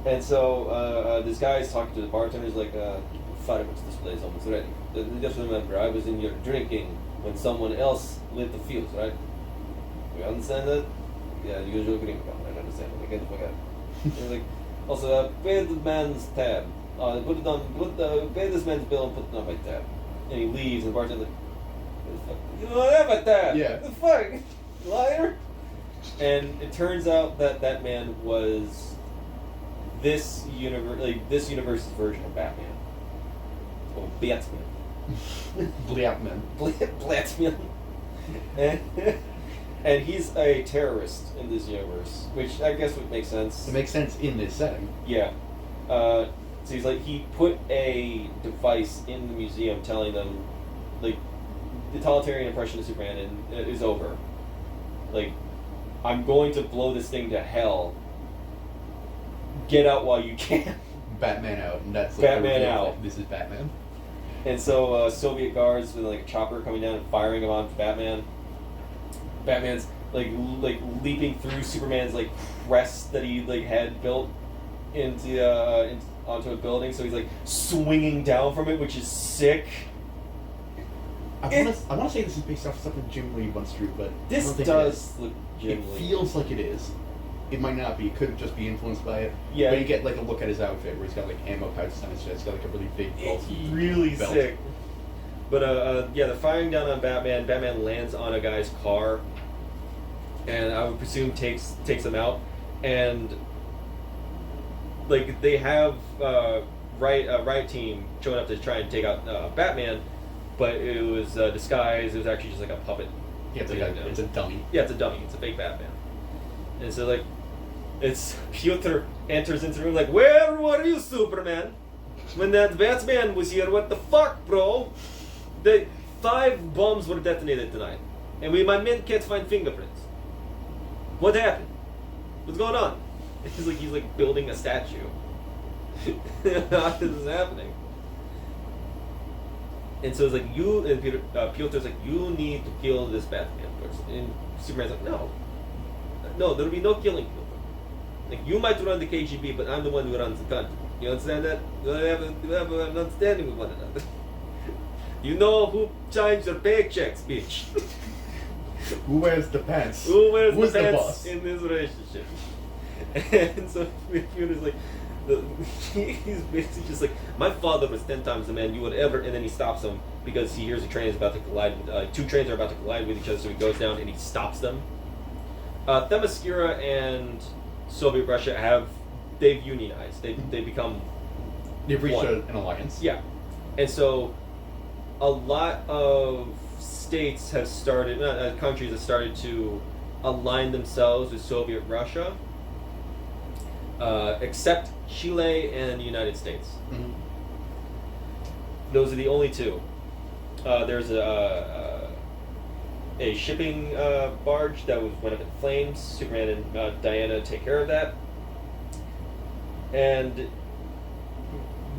And so this guy is talking to the bartender. He's like, "Fireworks display is almost ready. Just remember, I was in here drinking when someone else lit the fuse, right? You understand that? Yeah, the usual gringo. I don't understand. Get the fuck out." He's like, "Also, pay the man's tab. Put it on. Pay this man's bill and put it on my tab." And he leaves, and the bartender's like, "What the fuck? You don't have my tab. Yeah. What the fuck, liar?" And it turns out that that man was this universe's version of Batman. Oh, Batman. Bliatman. Bliatman. And he's a terrorist in this universe, which I guess would make sense. It makes sense in this setting. Yeah. So he's like, he put a device in the museum telling them, like, the totalitarian oppression of Superman is over. Like, I'm going to blow this thing to hell. Get out while you can. Batman out. And that's like Batman out. This is Batman. And so Soviet guards with like a chopper coming down and firing him on Batman. Batman's like leaping through Superman's like crest that he like had built onto a building. So he's like swinging down from it, which is sick. I want to say this is based off something Jim Lee once drew, but this I don't think does look Jim It Lee. feels like it is. It might not be. It could just be influenced by it. Yeah. But you get like a look at his outfit where he's got like ammo pouches on his chest. He's got like a really big, bulky really belt. sick. But yeah, the firing down on Batman. Batman lands on a guy's car, and I would presume takes him out. And like they have riot team showing up to try and take out Batman, but it was disguised. It was actually just like a puppet. Yeah, it's a dummy. Yeah, it's a dummy. It's a fake Batman. And so like, it's Piotr enters into the room like, "Where were you, Superman? When that Batman was here, what the fuck, bro? The 5 bombs were detonated tonight, and my men can't find fingerprints. What happened? What's going on?" He's like building a statue. How is this happening? And so it's like, Piotr's like, "You need to kill this Batman person." And Superman's like, "No, there'll be no killing people. Like, you might run the KGB, but I'm the one who runs the country. You understand that? You have an understanding with one another. You know who signs your paychecks, bitch. Who wears the pants? Who's the the pants boss? in this relationship?" And so Piotr's like, he's basically just like, "My father was 10 times the man you would ever," and then he stops him because he hears a train is about to collide. 2 trains are about to collide with each other, so he goes down and he stops them. Themyscira and Soviet Russia they've unionized. They've become They've reached one. an alliance. Yeah. And so a lot of states have started, countries have started to align themselves with Soviet Russia, except Chile and the United States. Mm-hmm. Those are the only 2. There's a shipping barge that went up in flames. Superman and Diana take care of that. And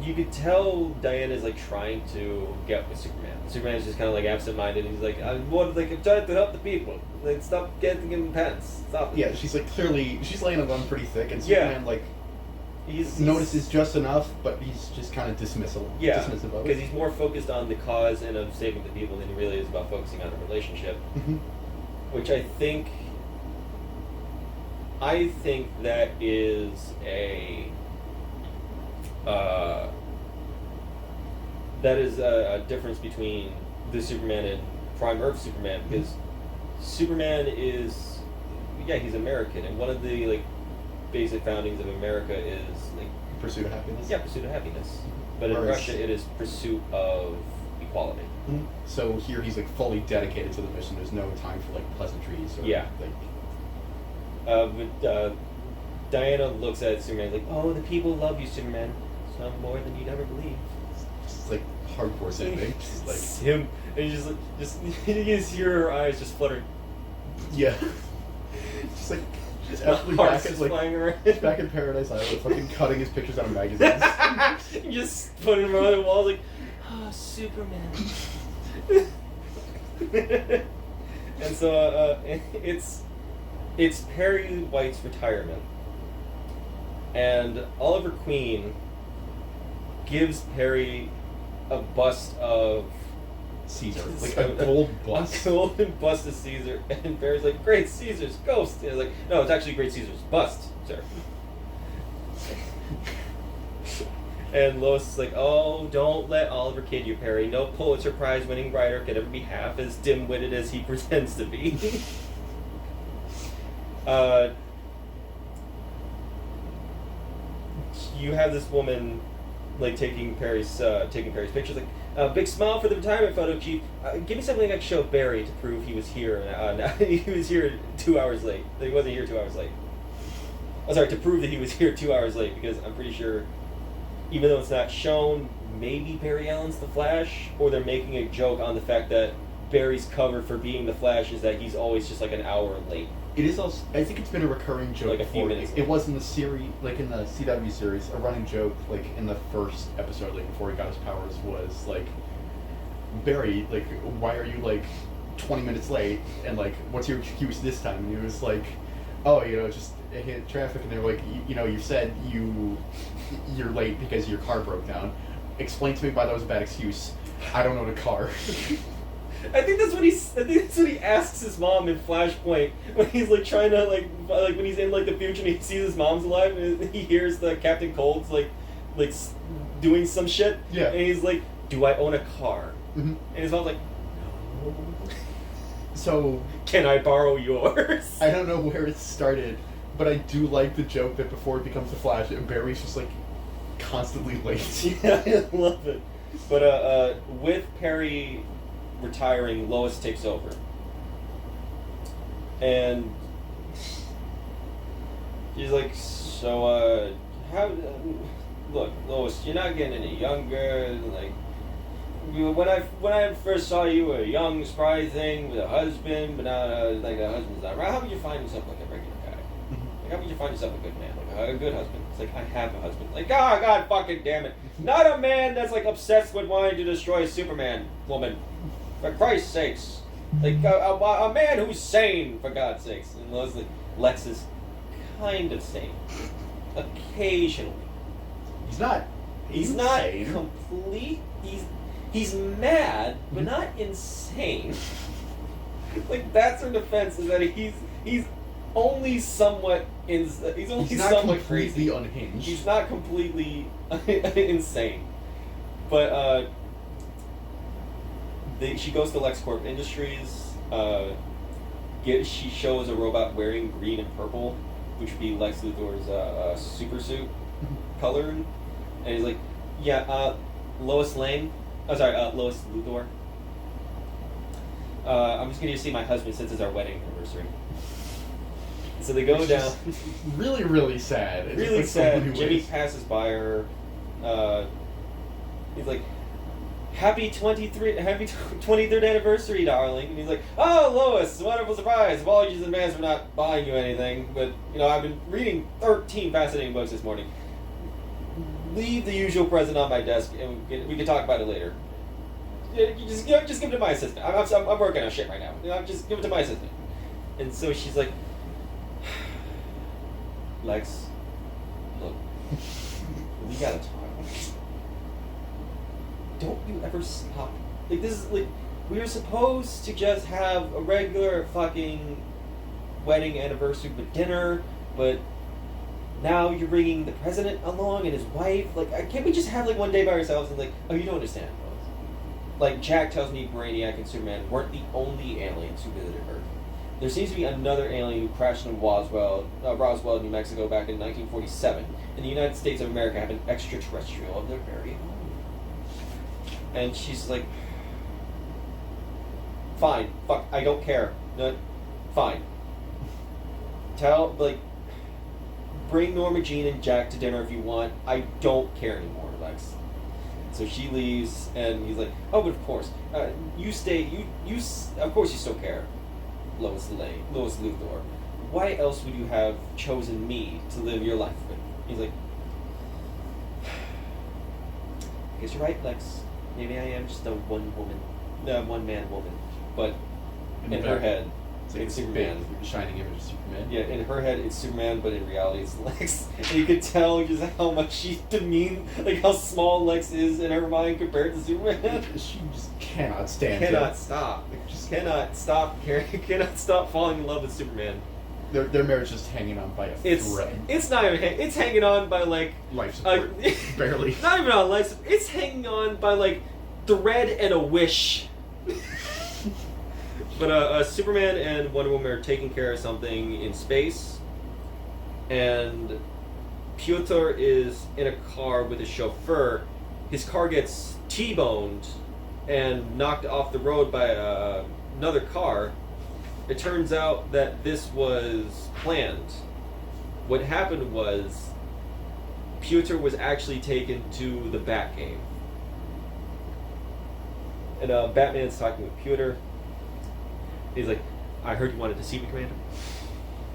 you could tell Diana's like trying to get with Superman. Superman's just kind of like absent-minded. He's like, I'm trying to help the people. Like, stop getting in pants. Stop it. Yeah, she's like she's laying it on pretty thick, and Superman like he's notices just enough, but he's just kind of dismissive of it. Because he's more focused on the cause and of saving the people than he really is about focusing on the relationship. Mm-hmm. Which I think that is a difference between the Superman and Prime Earth Superman, because Superman is, yeah, he's American, and one of the like basic foundings of America is like Pursuit of happiness. yeah, pursuit of happiness. But in Whereas- Russia, it is pursuit of equality. So here he's like fully dedicated to the mission. There's no time for like pleasantries or Yeah. like. But Diana looks at Superman like, "Oh, the people love you, Superman. Some more than you'd ever believe." It's like hardcore simping. Just like It's him, and you just you just hear her eyes just flutter. yeah. Just like just The absolutely heart's back just at flying around. like back in Paradise Island, fucking cutting his pictures out of magazines. You just put him on the walls like, "Oh, Superman." And so it's Perry White's retirement, and Oliver Queen gives Perry a bust of Caesar, like a gold bust. a golden bust of Caesar, and Perry's like, "Great Caesar's ghost." And it's like, "No, it's actually Great Caesar's bust, sir." And Lois is like, "Oh, don't let Oliver kid you, Perry. No Pulitzer Prize winning writer could ever be half as dim-witted as he pretends to be." You have this woman like taking Perry's pictures, like big smile for the retirement photo, Chief. Give me something I can show Barry to prove he was here. He was here 2 hours late. He wasn't here 2 hours late. Oh, sorry, to prove that he was here 2 hours late, because I'm pretty sure, even though it's not shown, maybe Barry Allen's the Flash, or they're making a joke on the fact that Barry's cover for being the Flash is that he's always just like an hour late. It is also. I think it's been a recurring joke. Like a few before. minutes It was in the series, like in the CW series, a running joke. Like in the first episode, like before he got his powers, was like, Barry, like, why are you like 20 minutes late? And like, what's your excuse this time? And he was like, oh, just hit traffic. And they were like, you said you're late because your car broke down. Explain to me why that was a bad excuse. I don't own a car. I think that's what he asks his mom in Flashpoint when he's like trying to like when he's in like the future and he sees his mom's alive and he hears the Captain Cold's like doing some shit. Yeah. And he's like, "Do I own a car?" Mm-hmm. And his mom's like, "No." So Can I borrow yours? I don't know where it started, but I do like the joke that before it becomes the Flash, and Barry's just like constantly late. Yeah, I love it. But with Perry retiring, Lois takes over. And she's like, "So, look, Lois, you're not getting any younger. Like, when I first saw you, a young, spry thing with a husband, but now, like, the husband's not right. How would you find yourself like a regular guy? Like, how would you find yourself a good man? Like, a good husband?" It's like, "I have a husband." Like, "Oh, God fucking damn it. Not a man that's, like, obsessed with wanting to destroy Superman, woman. For Christ's sakes. Like, a man who's sane, for God's sakes." And Leslie, Lex is kind of sane. Occasionally. He's not. He's not insane. complete. He's mad, but not insane. Like, that's her defense, is that he's only somewhat he's only He's not somewhat completely crazy. unhinged. He's not completely insane. But she goes to LexCorp Industries. She shows a robot wearing green and purple, which would be Lex Luthor's super suit color. And he's like, "Yeah, Lois Lane. Oh, sorry, Lois Luthor. I'm just going to see my husband since it's our wedding anniversary." So they go Which down. is really, really sad. It's Really just, like, so sad. many Jimmy ways. passes by her. He's like, happy 23rd anniversary, darling." And he's like, "Oh, Lois, wonderful surprise. Apologies in advance for not buying you anything, but, I've been reading 13 fascinating books this morning. Leave the usual present on my desk, and we can talk about it later. Just give it to my assistant. I'm working on shit right now. Just give it to my assistant." And so she's like, "Lex, look, we gotta talk. Don't you ever stop. Like, this is, like, we were supposed to just have a regular fucking wedding anniversary with dinner, but now you're bringing the president along and his wife. Like, can't we just have, like, one day by ourselves?" And like, "Oh, you don't understand, Lois. Like, Jack tells me Brainiac and Superman weren't the only aliens who visited Earth. there seems to be another alien who crashed in Roswell, New Mexico back in 1947. And the United States of America have an extraterrestrial of their very own. And she's like, fine, fuck, I don't care. No, fine. Bring Norma Jean and Jack to dinner if you want. I don't care anymore, Lex. So she leaves, and he's like, oh, but of course, you stay, of course you still care, Lois Luthor. Why else would you have chosen me to live your life with? He's like, I guess you're right, Lex. Maybe I am just a one-man woman. But in her head, it's Superman. Shining image of Superman. Yeah, in her head it's Superman, but in reality it's Lex. And you can tell just how much she's demeaned, like how small Lex is in her mind compared to Superman. She just cannot stand cannot it. stop. Cannot stop falling in love with Superman. Their marriage is hanging on by a thread. It's not even. It's hanging on by like life support. Barely. Not even on life support. It's hanging on by like thread and a wish. But Superman and Wonder Woman are taking care of something in space, and Pyotr is in a car with his chauffeur. His car gets T-boned and knocked off the road by another car. It turns out that this was planned. What happened was Pyotr was actually taken to the Batcave. And Batman's talking with Pyotr. He's like, I heard you wanted to see me, Commander.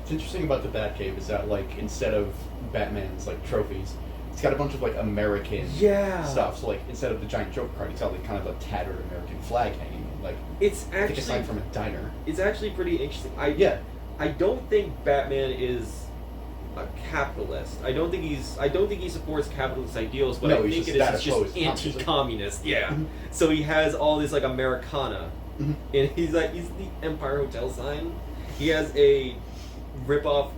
What's interesting about the Batcave is that, like, instead of Batman's, like, trophies, it's got a bunch of, like, American stuff. So, like, instead of the giant Joker card, it's got, like, kind of a tattered American flag hanging. Like, it's actually, I think a sign from a diner. It's actually pretty interesting. I don't think Batman is a capitalist. I don't think he supports capitalist ideals, but no, I think it's just anti-communist. Yeah. Mm-hmm. So he has all this like Americana, mm-hmm. and he's the Empire Hotel sign. He has a rip-off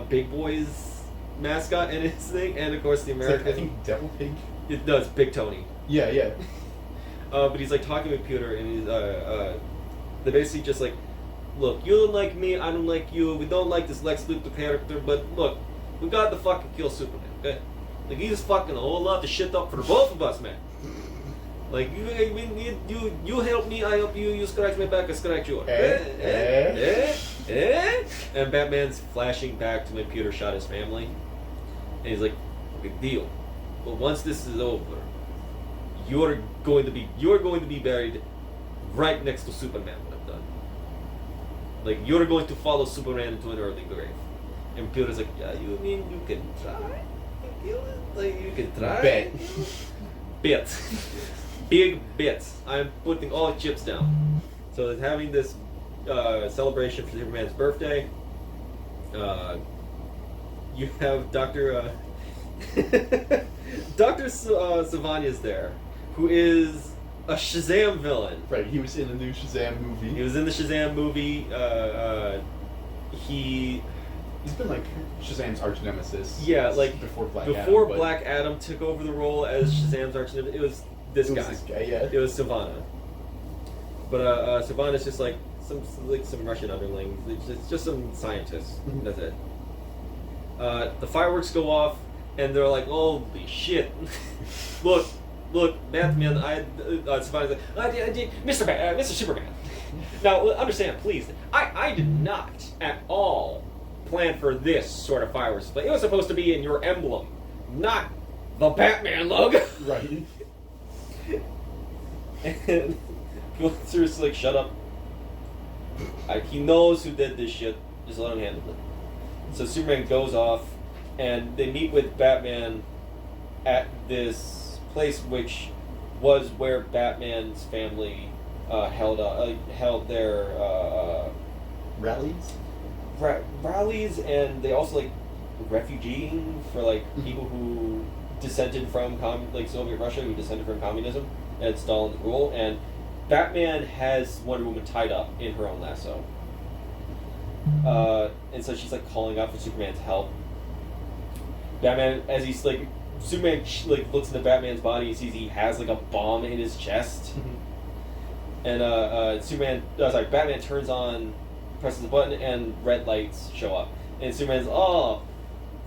Big Boys mascot in his thing, and of course the American. Like, I think Devil Pig. It does Big Tony. Yeah. But he's like talking with Pyotr, and he's they're basically just like, look, you don't like me, I don't like you, we don't like this Lex Luthor character, but look, we got to fucking kill Superman, okay? Like, he's fucking a whole lot of shit up for the both of us, man. Like, you help me, I help you, you scratch my back, I scratch yours. And Batman's flashing back to when Pyotr shot his family, and he's like, big deal. But once this is over, you're going to be buried right next to Superman when I'm done. Like, you're going to follow Superman into an early grave. And Pyotr's like, yeah, you mean you can try? You can try? Bet. Big bets. I'm putting all the chips down. So it's having this celebration for Superman's birthday. You have Dr. Savania's there, who is a Shazam villain. Right, he was in the new Shazam movie. He was in the Shazam movie. He's been like Shazam's arch nemesis. Yeah, like before Black Adam took over the role as Shazam's arch nemesis. It was this guy. Yeah. It was Savannah. But Savannah's just like some Russian underling. It's just some scientists. Mm-hmm. That's it. The fireworks go off, and they're like, "Holy shit! Look, Batman!" Savannah's like, Mr. Superman. Now, understand, please. I did not at all plan for this sort of fireworks display. It was supposed to be in your emblem, not the Batman logo. Right. And seriously, like, shut up. He knows who did this shit. Just let him handle it. So Superman goes off, and they meet with Batman at this place, which was where Batman's family held their rallies. Rallies, and they also like refugeeing for like people who dissented from Soviet Russia, who dissented from communism and Stalin's rule. And Batman has Wonder Woman tied up in her own lasso, and so she's like calling out for Superman's help. Batman, as he's like, Superman looks into Batman's body and sees he has like a bomb in his chest. And Batman turns on presses the button, and red lights show up. And Superman's, oh,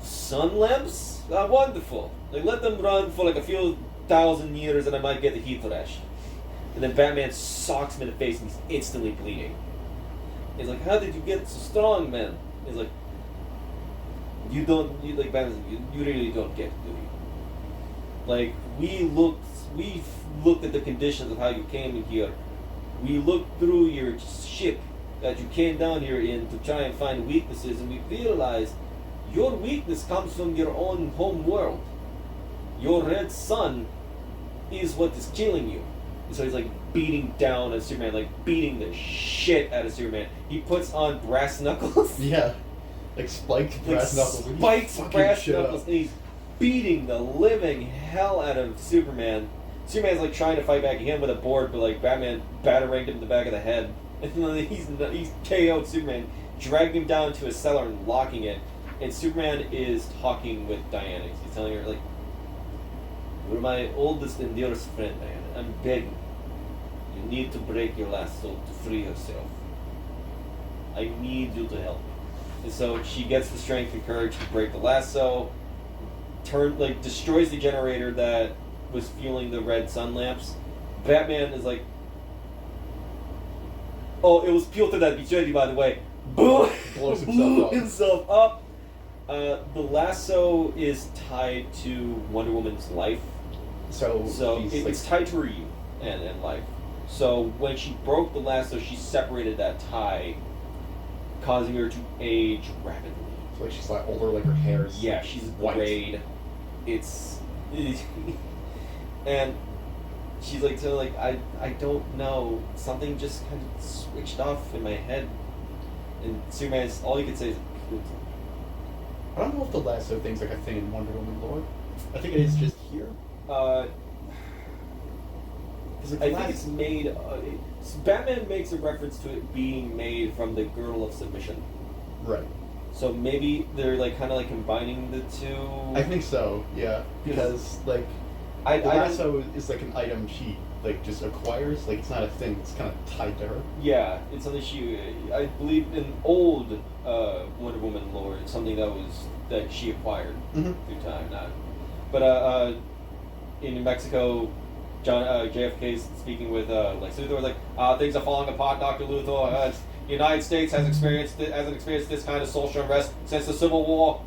sun lamps? Ah, wonderful. Like, let them run for like a few thousand years and I might get the heat flash. And then Batman socks him in the face and he's instantly bleeding. He's like, how did you get so strong, man? He's like, Batman's like, you really don't get it, do you? Like, we looked at the conditions of how you came in here. We looked through your ship that you came down here in to try and find weaknesses, and we realized your weakness comes from your own home world. Your red sun is what is killing you. And so he's like beating down on Superman, like beating the shit out of Superman. He puts on brass knuckles. Yeah. Like spiked brass knuckles. Spikes brass knuckles, and he's beating the living hell out of Superman. Superman's like trying to fight back, he hit him with a board, but like Batman bataranged him in the back of the head. And then he's KO'd Superman, dragged him down to a cellar and locking it. And Superman is talking with Diana. He's telling her, like, you're my oldest and dearest friend, Diana. I'm begging. You need to break your lasso to free yourself. I need you to help me. And so she gets the strength and courage to break the lasso, destroys the generator that was fueling the red sun lamps. Batman is like, oh, it was fueled to that betrayed you, by the way. Boom! Blows Blew himself up. The lasso is tied to Wonder Woman's life. So it's tied to her youth and life. So when she broke the lasso, she separated that tie, causing her to age rapidly. So like she's like older, like her hair's she's white. grayed. And she's like, so like I don't know. Something just kind of switched off in my head. And Superman's all you can say is, I don't know if the lasso thing's like a thing in Wonder Woman lore. I think it is just here. I think it's made. Batman makes a reference to it being made from the Girdle of Submission. Right. So maybe they're like kind of like combining the two. I think so. Yeah. Because like the lasso is like an item she like just acquires. Like it's not a thing. It's kind of tied to her. Yeah, it's something I believe in old Wonder Woman lore. It's something that she acquired through time. But in New Mexico, JFK's speaking with Lex Luthor. Like things are falling apart, Dr. Luthor. The United States hasn't experienced this kind of social unrest since the Civil War.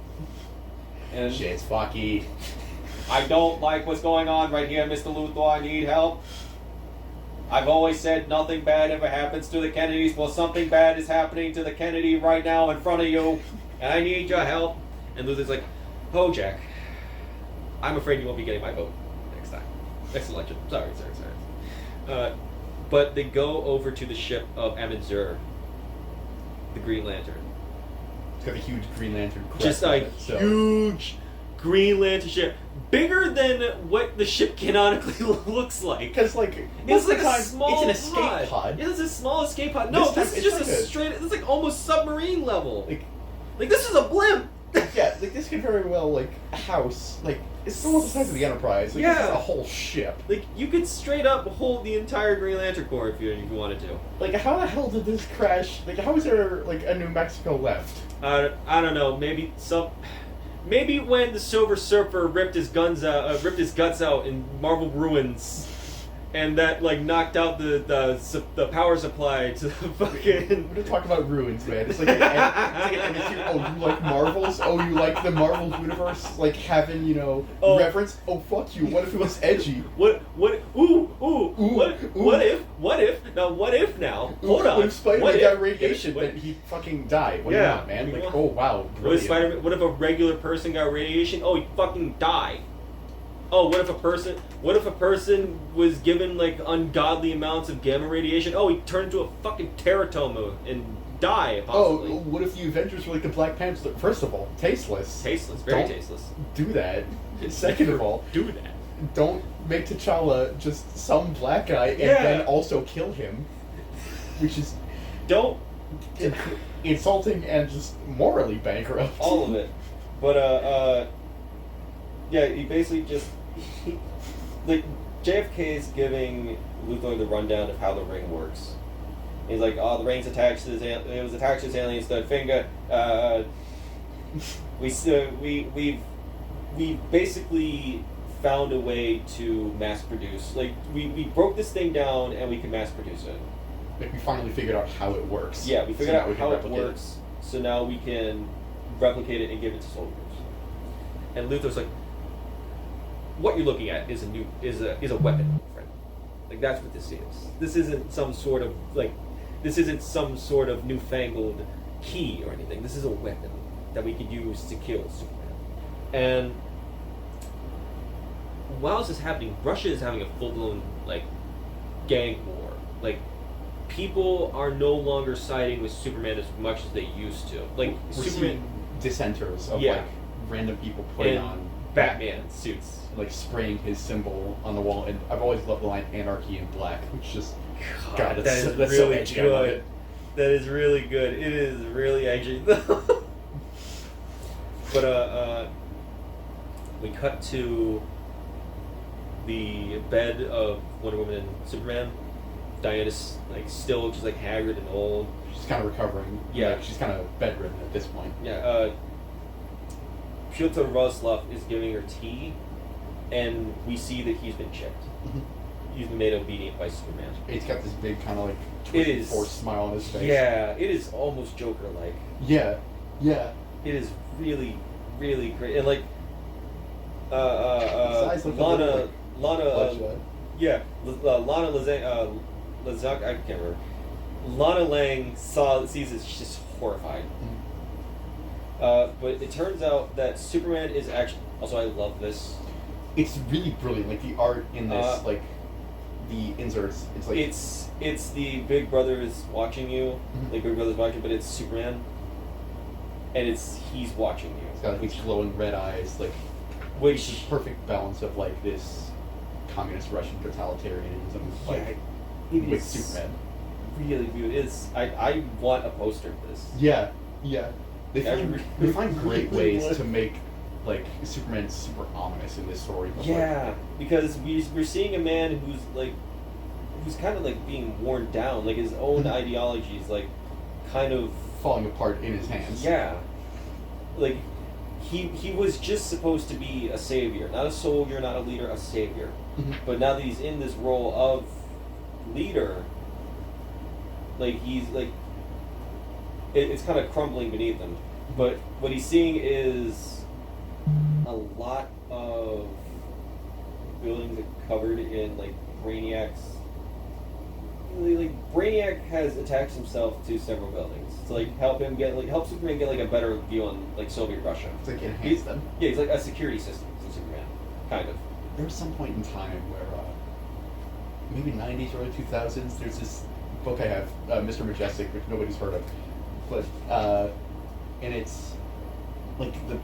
And shit's fucky. I don't like what's going on right here, Mr. Luthor. I need help. I've always said nothing bad ever happens to the Kennedys. Well, something bad is happening to the Kennedy right now in front of you, and I need your help. And Luthor's like, oh, Jack, I'm afraid you won't be getting my vote next time. Next election. Sorry. But they go over to the ship of Amin-Zur, the Green Lantern. It's got a huge Green Lantern crest. Just a huge Green Lantern ship. Bigger than what the ship canonically looks like. Because, like, it's like a small it's an escape pod. It's a small escape pod. No, this is just a straight... It's like almost submarine level. Like this is a blimp. Yeah, like, this could very well, like, house... Like, it's almost the size of the Enterprise. Like, it's a whole ship. Like, you could straight up hold the entire Green Lantern Corps if you wanted to. Like, how the hell did this crash... Like, how is there, like, a New Mexico left? I don't know. Maybe when the Silver Surfer ripped his guts out in Marvel Ruins, and that like knocked out the power supply to the fucking. We're gonna talk about Ruins, man. It's like an MSU. Oh, you like Marvels? Oh, you like the Marvel universe? Like having reference? Oh, fuck you. What if it was edgy? What if now? Hold on. What if Spider-Man got radiation? Then he fucking died. What do you want, man? Like, oh wow. What if a regular person got radiation? Oh, he fucking died. Oh, what if a person was given like ungodly amounts of gamma radiation? Oh, he turned into a fucking teratoma and die possibly. Oh, what if the Avengers were like the Black Panther? First of all, tasteless. Very tasteless. Do that. Second of all, do that. Don't make T'Challa just some black guy and then also kill him, which is insulting and just morally bankrupt. All of it. But he basically just like JFK is giving Luthor the rundown of how the ring works, He's like, oh, the ring's attached to it was attached to his alien's third finger. We've basically found a way to mass produce. Like, we broke this thing down and we can mass produce it. Like, we finally figured out how it works. Yeah, we figured out how it replicate works. So now we can replicate it and give it to soldiers. And Luthor's like, what you're looking at is a weapon, friend. Like, that's what this is. This isn't some sort of newfangled key or anything. This is a weapon that we could use to kill Superman. And while this is happening, Russia is having a full-blown, like, gang war. Like, people are no longer siding with Superman as much as they used to. Like, we're Superman... seeing dissenters of, Yeah. like, random people putting And on... Batman suits. Like, spraying his symbol on the wall. And I've always loved the line, anarchy in black, which just... God, that's so really edgy. I love good. it. That is really good. It is really edgy. But, we cut to the bed of Wonder Woman and Superman. Diana's, like, still just, like, haggard and old. She's kind of recovering. Yeah. Like, she's kind of bedridden at this point. Yeah, Pyotr Roslov is giving her tea, and we see that he's been chipped. He's been made obedient by Superman. He's got this big kind of, like, twisted, forced smile on his face. Yeah, it is almost Joker-like. Yeah. Yeah. It is really, really great. And, like, His eyes look a little, like, bloodshot. yeah, Lana Lazak, I can't remember. Lana Lang sees it, she's just horrified. But it turns out that Superman is actually... Also, I love this. It's really brilliant. Like, the art in this, like, the inserts, it's like... It's the Big Brother is watching you. Like, Big Brother's watching, but it's Superman. And he's watching you. It's got, like, these glowing red eyes, like... Which... It's a perfect balance of, like, this communist Russian totalitarianism, like, with Superman. Really beautiful. I want a poster of this. Yeah, yeah. They I find great really ways want- to make, like, Superman super ominous in this story. But Yeah, because we're seeing a man who's kind of like being worn down, like his own ideologies, like kind of falling apart in his hands. Yeah, like he was just supposed to be a savior, not a soldier, not a leader, a savior. But now that he's in this role of leader, like he's like it's kind of crumbling beneath him. But what he's seeing is a lot of buildings covered in like Brainiac's. Like Brainiac has attached himself to several buildings to like help Superman get like a better view on like Soviet Russia. It's like enhance them. Yeah, he's like a security system to Superman, kind of. There was some point in time where maybe 90s, early 2000s. There's this book I have, Mr. Majestic, which nobody's heard of, but and it's like the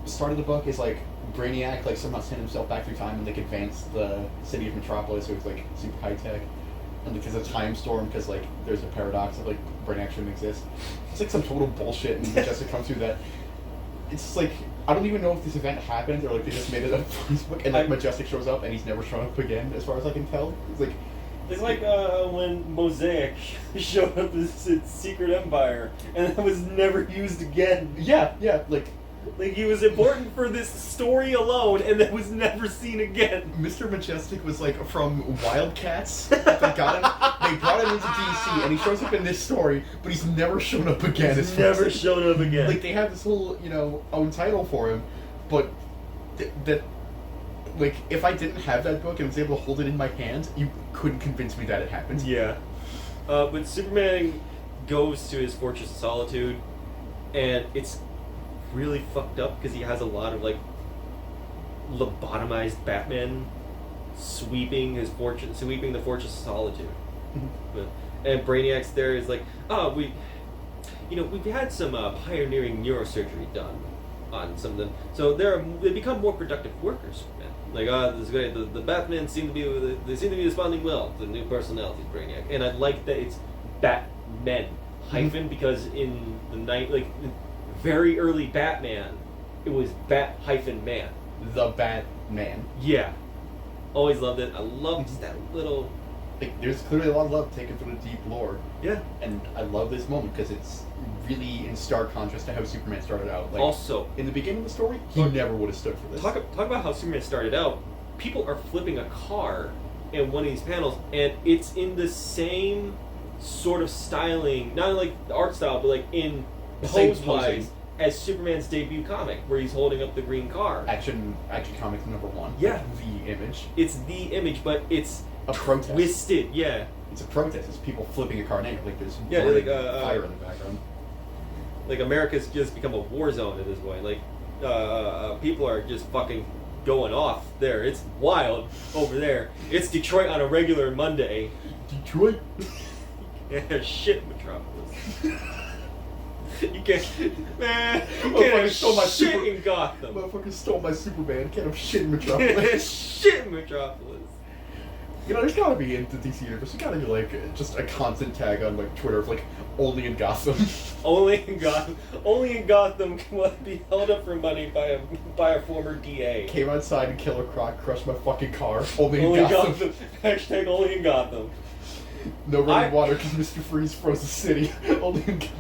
start of the book is like Brainiac like somehow sent himself back through time and like advanced the city of Metropolis, so it's like super high tech. And because of time storm, because like there's a paradox of like Brainiac shouldn't exist. It's like some total bullshit, and Majestic comes through that. It's just like I don't even know if this event happened or like they just made it up for this book, and like Majestic shows up and he's never shown up again, as far as I can tell. It's like when Mosaic showed up as its secret empire, and that was never used again. Yeah, like he was important for this story alone, and that was never seen again. Mr. Majestic was like from Wildcats. They got him. They brought him into DC, and he shows up in this story, but he's never shown up again. He's never shown up again. Like they have this whole own title for him, but that. Like, if I didn't have that book and was able to hold it in my hand, you couldn't convince me that it happened. Yeah. But Superman goes to his Fortress of Solitude, and it's really fucked up because he has a lot of, like, lobotomized Batman sweeping the Fortress of Solitude. And Brainiac's there is like, we've had some pioneering neurosurgery done on some of them, so they become more productive workers, man. Like, this is great. The Batman seem to be responding well to the new personalities, Brainiac, and I like that it's Batmen hyphen because in the very early Batman, it was Bat hyphen man. The Batman. Yeah, always loved it. I loved just that little like, there's clearly a lot of love taken from the deep lore. Yeah. And I love this moment because it's really in stark contrast to how Superman started out. Like, Also, in the beginning of the story, he never would have stood for this. talk about how Superman started out. People are flipping a car in one of these panels, and it's in the same sort of styling, not like the art style, but like in The same pose-wise, posing. as Superman's debut comic, where he's holding up the green car. Action Comics #1. Yeah. Like, the image. It's the image, but it's A protest. twisted. Yeah. It's a protest. It's people flipping a car naked. Like, there's Yeah, burning like, fire in the background. Like, America's just become a war zone at this point. Like, people are just fucking going off there. It's wild over there. It's Detroit on a regular Monday. Detroit? Yeah, shit, Metropolis. You can't, man. You Motherfucker can't have stole my shit super- in Gotham. Motherfucker stole my Superman. Can't have shit in Metropolis. Shit, in Metropolis. You know, there's gotta be in the DC universe. There's gotta be like just a constant tag on like Twitter of like only in Gotham. Only in Gotham can one be held up for money by a former DA. Came outside and Killer Croc crushed my fucking car. Only Only in in Gotham. Gotham. Hashtag only in Gotham. No running water because Mr. Freeze froze the city. Only in Gotham.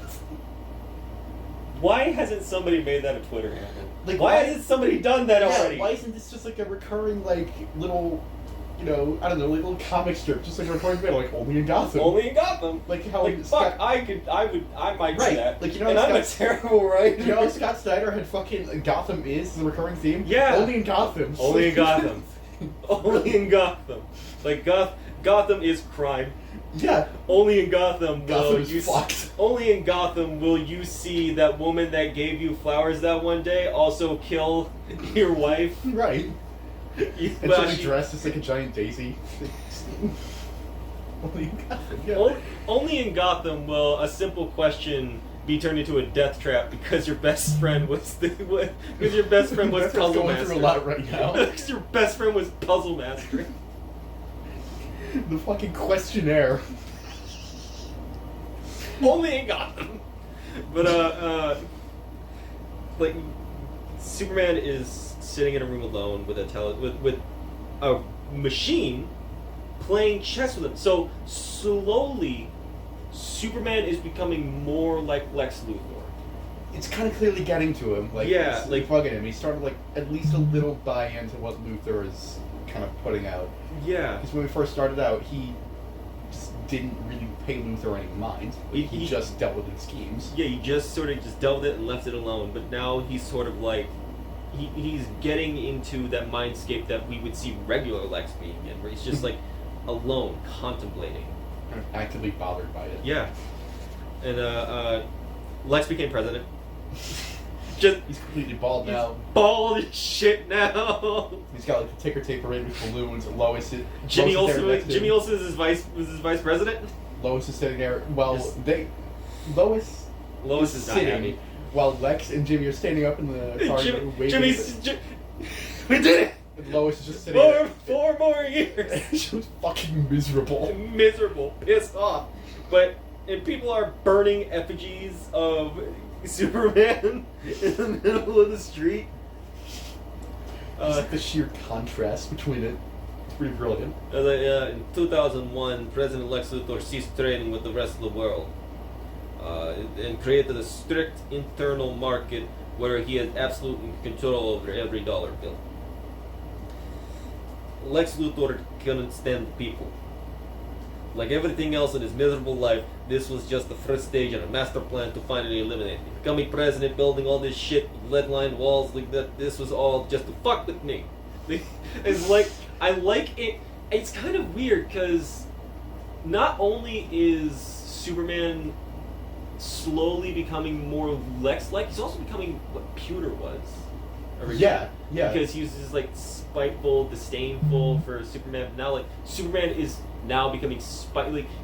Why hasn't somebody made that a Twitter handle? Like, why why- hasn't somebody done that already? Why isn't this just like a recurring like little, you know, I don't know, like little comic strip, just like a recurring video, like only in Gotham. Only in Gotham. Like how Like, Scott, fuck, I might do Right, that. like, you know and how I'm a Scott- terrible writer. you know how Scott Snyder had fucking Gotham is a recurring theme? Yeah. Only in Gotham. Only in Gotham. Only in Gotham. Like, Gotham is crime. Yeah. Only in Gotham will Gotham is you fucked. only in Gotham will you see that woman that gave you flowers that one day also kill your wife. Right. You- And well, she'll be she- dressed as like a giant daisy. Only in Gotham. Yeah. Only in Gotham will a simple question be turned into a death trap because your best friend was because your best friend was That's puzzle going master. through a lot right now. Because your best friend was puzzle mastering. The fucking questionnaire. Only in Gotham. But like Superman is sitting in a room alone with with a machine playing chess with him. So slowly, Superman is becoming more like Lex Luthor. It's kind of clearly getting to him. Like, Yeah, it's like- bugging him. He started like at least a little buy into what Luthor is kind of putting out. Yeah. Because when we first started out, he just didn't really pay Luthor any mind. He just dealt with his schemes. Yeah, he just sort of just dealt with it and left it alone. But now he's sort of like, he's getting into that mindscape that we would see regular Lex being in, where he's just like alone, contemplating. Kind of actively bothered by it. Yeah. And Lex became president. Just He's completely bald now. bald as shit now. He's got like the ticker tape parade with balloons. Lois is Jimmy Lois is there Olsen, next to Jimmy him. Olsen was his vice president. Lois is sitting there. Well, Yes. Lois Lois is not sitting happy. while Lex and Jimmy are standing up in the car. waving. We did it. And Lois is just sitting there. Four more years. She was fucking miserable. Miserable, pissed off, and people are burning effigies of Superman in the middle of the street. It's like the sheer contrast between it. It's pretty brilliant. In 2001, President Lex Luthor ceased trading with the rest of the world and created a strict internal market where he had absolute control over every dollar bill. Lex Luthor couldn't stand the people. Like everything else in his miserable life, this was just the first stage in a master plan to finally eliminate me. Becoming president, building all this shit, lead-lined walls like that, this was all just to fuck with me. It's like, I like it. It's kind of weird because not only is Superman slowly becoming more Lex-like, he's also becoming what Pewter was originally. Yeah. Because he was just like spiteful, disdainful for Superman. But now, like, Superman is now becoming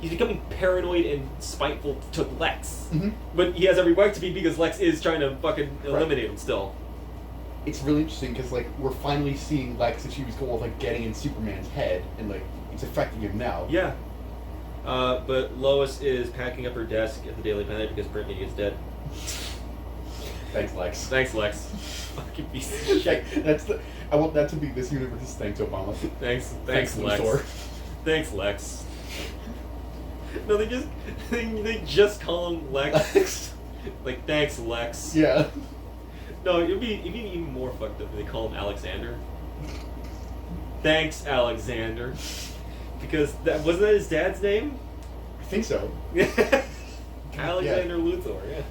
he's becoming paranoid and spiteful to Lex. Mhm. But he has every right to be because Lex is trying to fucking eliminate him still. It's really interesting because like we're finally seeing Lex achieve his goal of like getting in Superman's head and like it's affecting him now. Yeah. But Lois is packing up her desk at the Daily Planet because print media is dead. Thanks, Lex. Thanks, Lex. Fucking piece of shit. I want that to be this universe's thanks, Obama. Thanks, Thanks, Lex. Luthor. Thanks, Lex. No, they just call him Lex. Like, thanks, Lex. Yeah. No, it'd be even more fucked up if they call him Alexander. Thanks, Alexander. Because wasn't that his dad's name? I think so. Alexander Luthor, yeah.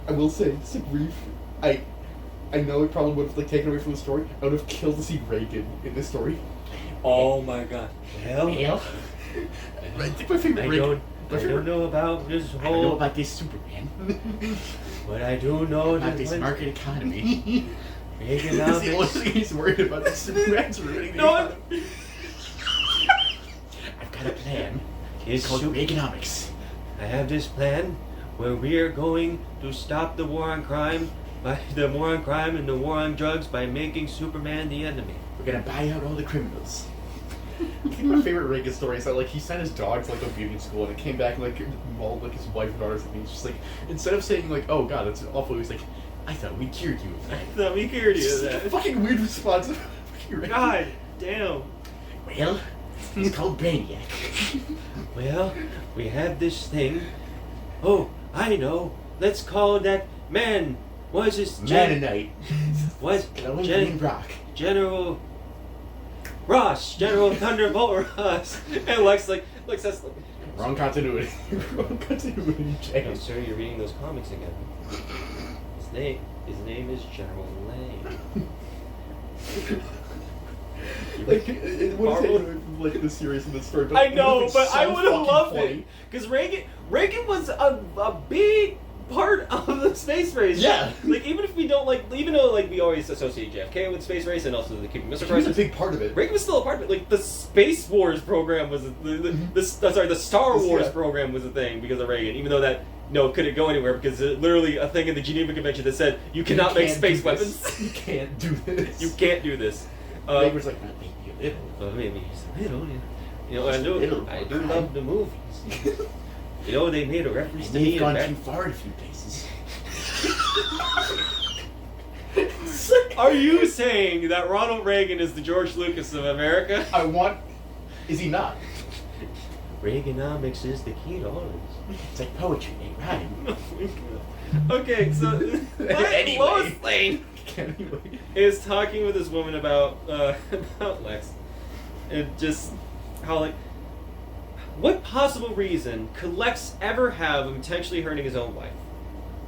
I will say, just like brief, I know it probably would have like taken away from the story. I would have killed to see Reagan in this story. Oh my god. Well, I think my favorite Reagan. I don't know about this whole... I don't know about this Superman. But I do know about this market economy. Reaganomics. That's the only thing he's worried about. The Superman's ruining the No, economy. I've got a plan. It's called Reaganomics. I have this plan where we are going to stop the war on crime, and the war on drugs by making Superman the enemy. We're gonna buy out all the criminals. I think my favorite Reagan story is that like he sent his dog to like a beauty school and it came back and like mauled like his wife and daughter or something. He's just like, instead of saying like, oh god, that's awful, he's like, I thought we cured you of that. I thought we cured you of that. A fucking weird response. God damn. Well, he's called Brainiac. Well, we have this thing. Oh, I know. Let's call that man. What is this? Mannonite. What? Brock. General Ross. General Thunderbolt Ross. And Lex that's like... Wrong continuity. Wrong continuity, Hey, James. sir, you're reading those comics again. His name is General Lane. Like, it would have taken away from like the series of the story, but I know, it but I so would have fucking loved funny. it. Because Reagan was a big part of the space race. Yeah. Like, even though like we always associate JFK with space race and also the Cuban Missile He was a Crisis, big part of it. Reagan was still a part of it. Like, the Space Wars program was the Star Wars program was a thing because of Reagan. Even though that couldn't go anywhere because literally a thing in the Geneva Convention that said you cannot make space weapons. You can't do this. You can't do this. Reagan was like, maybe a little. Well, maybe just a little. You know, I do Right. love the movies. You know, they made a reference to They've me in gone back. too far in a few places. Are you saying that Ronald Reagan is the George Lucas of America? Is he not? Reaganomics is the key to all of this. It's like poetry, ain't rhyme. Okay, so Anyway. Lois Lane Anyway. is talking with this woman about Lex, and just how like, what possible reason could Lex ever have of intentionally hurting his own wife?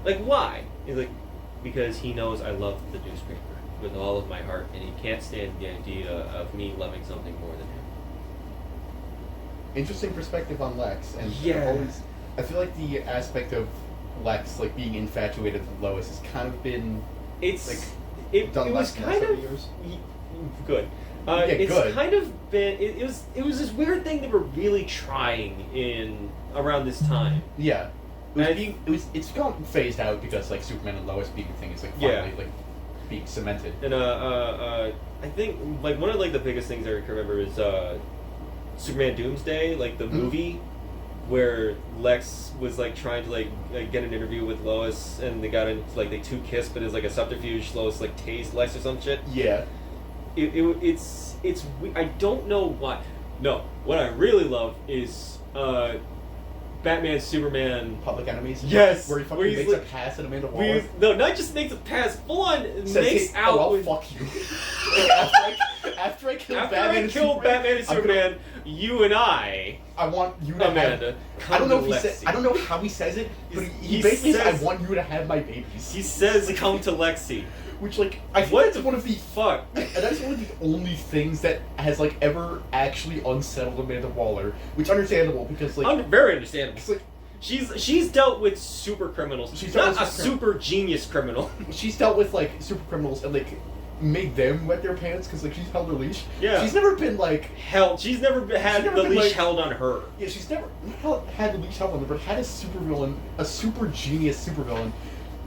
Like, why? He's like, because he knows I love the newspaper with all of my heart, and he can't stand the idea of me loving something more than him. Interesting perspective on Lex, and Yeah. I feel like the aspect of Lex like being infatuated with Lois has kind of been It's like it done was less in the kind last of several years. good. Yeah, it's good. kind of been it was this weird thing they were really trying in around this time. Yeah. It's gone phased out because like Superman and Lois being a thing is like finally like being cemented. And I think like one of like the biggest things I can remember is Superman Doomsday, like the movie where Lex was like trying to like get an interview with Lois and they got in like they two kissed but it's like a subterfuge. Lois like tased Lex or some shit. Yeah. It's I don't know why. No, what I really love is Batman Superman Public Enemies. Yes, Where he fucking where he's makes like- a pass at Amanda Waller. no, not just makes a pass, full on Says, makes hey, out I'll with fuck you. after I kill after Batman I and kill Superman, Batman and Superman, you and I, want you to Amanda, have. I don't know if he Lexi. said. I don't know how he says it, but he He basically says, says- "I want you to have my babies." He says, "Come to Lexi." Which, like, I think What that's the one of the fuck? and that's one of the only things that has like ever actually unsettled Amanda Waller, which is understandable because like Very understandable. it's like She's dealt with super criminals. She's dealt not with a super super genius criminal. she's dealt with like super criminals and like made them wet their pants because like she's held her leash. Yeah. She's never been like She's never had never the been, leash like- held on her. yeah she's never had the leash held on her, but had a supervillain, a super genius supervillain,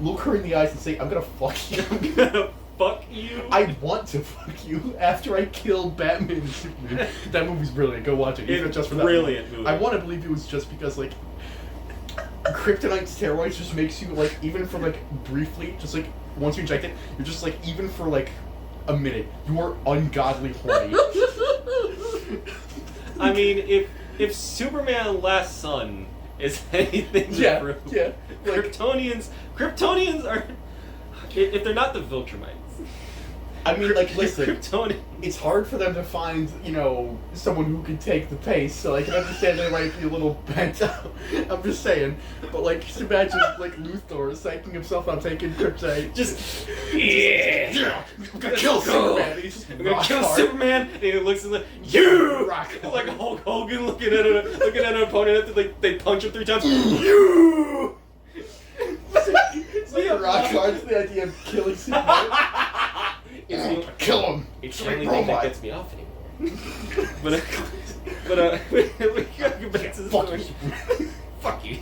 look her in the eyes and say, "I'm gonna fuck you." I'm gonna fuck you. I want to fuck you after I kill Batman and Superman. That movie's brilliant. Go watch it. Even It's just for that. brilliant movie. I want to believe it was just because like kryptonite steroids just makes you like even for like briefly, just like once you inject it, you're just like even for like a minute, you are ungodly horny. I mean, if Superman Last Son is anything to prove, Kryptonians are, if they're not the Viltrumites. I mean, like, listen, Kryptonians. It's hard for them to find, someone who can take the pace, so I can understand they might be a little bent out. I'm just saying. But, like, just imagine, like, Luthor psyching himself on taking kryptonite. Just I'm gonna kill Superman. He's just I'm gonna kill Superman, and he looks like, you! It's like Hulk Hogan looking at an opponent after they punch him 3 times. You! It's like a rock hard to the idea of killing Superman. Kill him! It's the only thing that gets me off anymore. but we gotta go back to the story. Fuck you.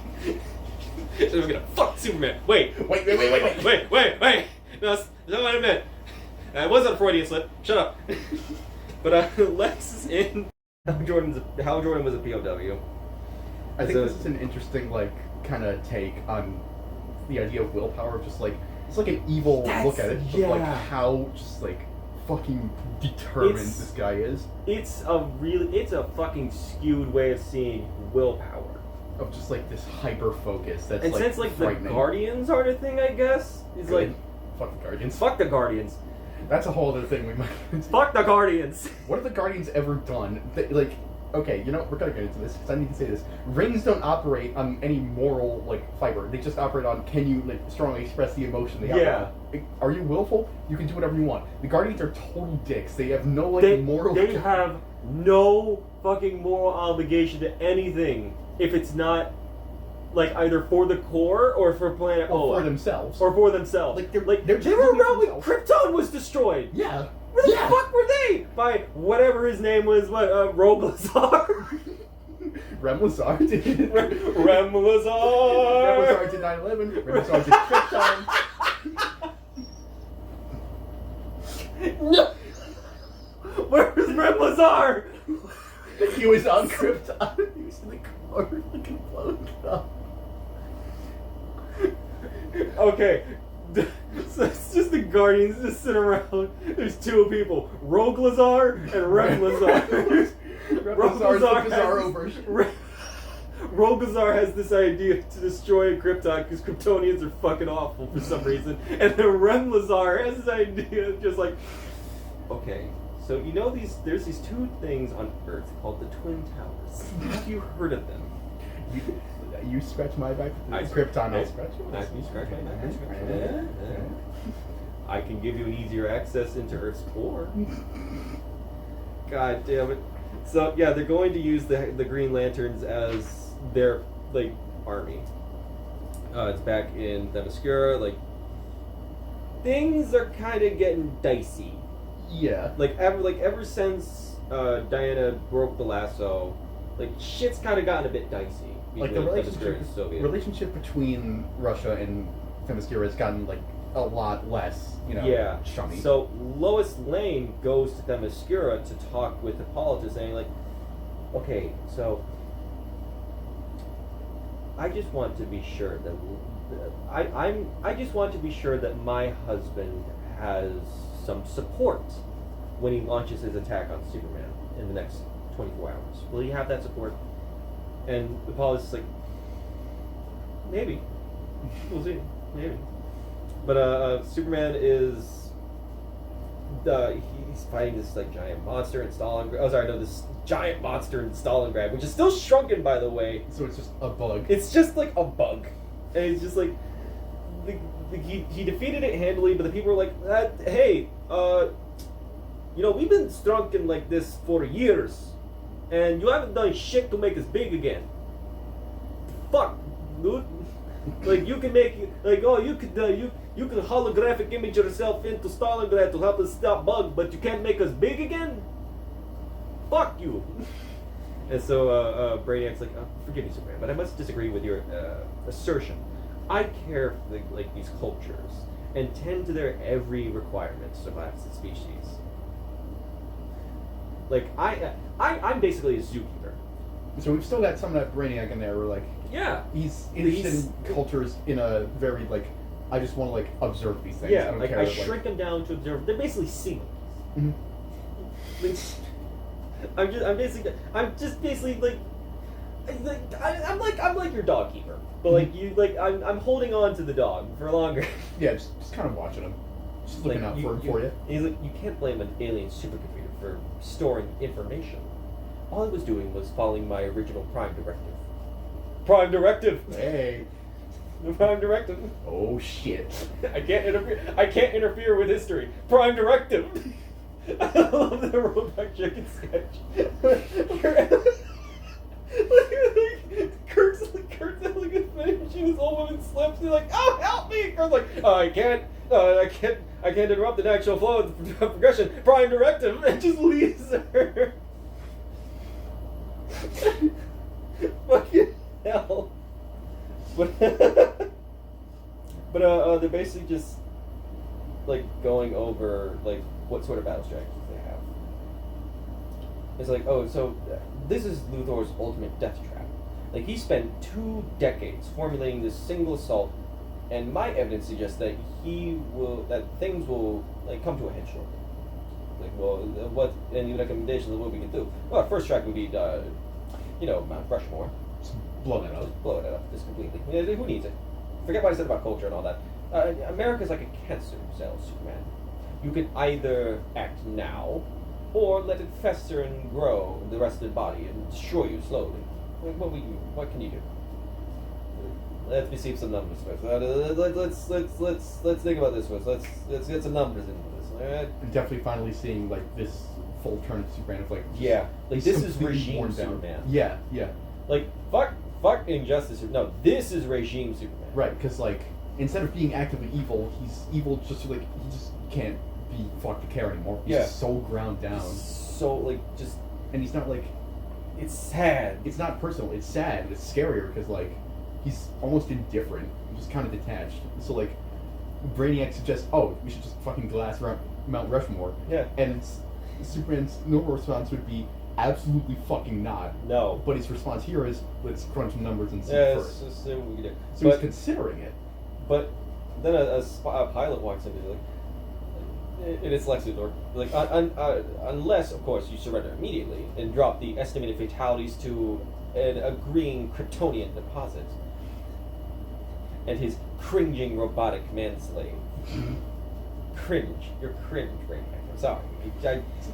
We're gonna fuck Superman. Wait. No, that's not what I meant. It wasn't a Freudian slip. Shut up. But Lex is in. Hal Jordan was a POW. I think this is an interesting, kind of take on the idea of willpower. Just it's like an evil look at it, but how just fucking determined this guy is. It's a fucking skewed way of seeing willpower. Of just this hyper focus that's and since the Guardians are the thing, I guess is fuck the Guardians. Fuck the Guardians. That's a whole other thing we might. Fuck the Guardians. What have the Guardians ever done? Okay, we're gonna get into this because I need to say this. Rings don't operate on any moral fiber. They just operate on can you strongly express the emotion they operate on. Are you willful? You can do whatever you want. The Guardians are total dicks. They have no moral. They have no fucking moral obligation to anything if it's not either for the core or for Planet or for themselves. Or for themselves. They were around when Krypton was destroyed. Yeah. Where the fuck were they? By whatever his name was, Roglazar? Remlazar did. Remlazar! Remlazar did 9/11. Remlazar did Krypton. No! Where was Remlazar? He was on Krypton. He was in the car looking blowing up. Okay. So it's just the Guardians just sit around. There's 2 people, Roglazar and Remlazar. Roglazar has this idea to destroy Krypton because Kryptonians are fucking awful for some reason, and then Remlazar has this idea of just okay, so there's these 2 things on Earth called the Twin Towers. Have you heard of them? You scratch my back. Krypton, I scratch yours. You scratch my back. I can give you an easier access into Earth's core. God damn it. So yeah, they're going to use the Green Lanterns as their army. It's back in Themyscira. Things are kind of getting dicey. Yeah. Ever since Diana broke the lasso, shit's kind of gotten a bit dicey. The relationship between Russia and Themyscira has gotten a lot less, chummy. So Lois Lane goes to Themyscira to talk with Hippolyta, saying okay, so I just want to be sure that I just want to be sure that my husband has some support when he launches his attack on Superman in the next 24 hours. Will you have that support? And Hippolyta's maybe. We'll see. Maybe. But Superman is he's fighting this giant monster in Stalingrad. This giant monster in Stalingrad, which is still shrunken, by the way. So it's just a bug. It's just a bug, and it's just he defeated it handily. But the people were hey, we've been shrunken like this for years, and you haven't done shit to make us big again. Fuck, dude. You can make you can holographic image yourself into Stalingrad to help us stop bug, but you can't make us big again? Fuck you. And so Brainiac's forgive me, Superman, but I must disagree with your assertion. I care for these cultures and tend to their every requirement to survive as a species. I'm basically a zookeeper. So we've still got some of that Brainiac in there where he's interested in cultures in a very I just want to observe these things. Yeah, I shrink them down to observe. They're basically seagulls. Mm-hmm. I'm just basically I'm like your dog keeper, but like you like I'm holding on to the dog for longer. Yeah, just kind of watching him, just looking Like, out for you. He's like, you can't blame an alien supercomputer for storing information. All I was doing was following my original Prime Directive. Prime Directive. Hey. The Prime Directive. Oh shit. I can't interfere. I can't interfere with history. Prime Directive. I love the Robot Chicken sketch. Kirk's like a finishing this old woman slips. He's like, "Oh, help me!" Kirk's like, "Oh, I can't interrupt the natural flow of the progression." Prime Directive, and just leaves her. Fucking hell. But they're basically just like going over like what sort of battle strategies they have. It's like, oh, so this is Luthor's ultimate death trap. Like, he spent 2 decades formulating this single assault, and my evidence suggests that things will like come to a head shortly. Like, well, what any recommendations of what we can do? Well, our first track would be, Mount Rushmore. Just blow that up. Just blow it up, just completely. Who needs it? Forget what I said about culture and all that. America's like a cancer cell, Superman. You can either act now, or let it fester and grow in the rest of the body and destroy you slowly. Like, what can you do? Let's receive some numbers first. Let's think about this first. Let's get some numbers into this. All right? I'm definitely finally seeing like this full turn of Superman of like like this is regime Superman. Yeah. Like fuck Injustice. No, this is regime Superman. Right, because like instead of being actively evil, he's evil just like he just can't be fucked to care anymore. He's just so ground down. So like just, and he's not like. It's sad. It's not personal. It's sad. It's scarier because like he's almost indifferent, just kind of detached. So like Brainiac suggests, oh, we should just fucking glass around Mount Rushmore. Yeah. And Superman's normal response would be absolutely fucking not. No. But his response here is, let's crunch some numbers and see first. Let's see what we can do. So he's considering it. But then a pilot walks in and like, and it's Lex Luthor. Like, unless, of course, you surrender immediately and drop the estimated fatalities to an agreeing Kryptonian deposit. And his cringing robotic manslave. Cringe. You're cringe, Brainiac. I'm sorry.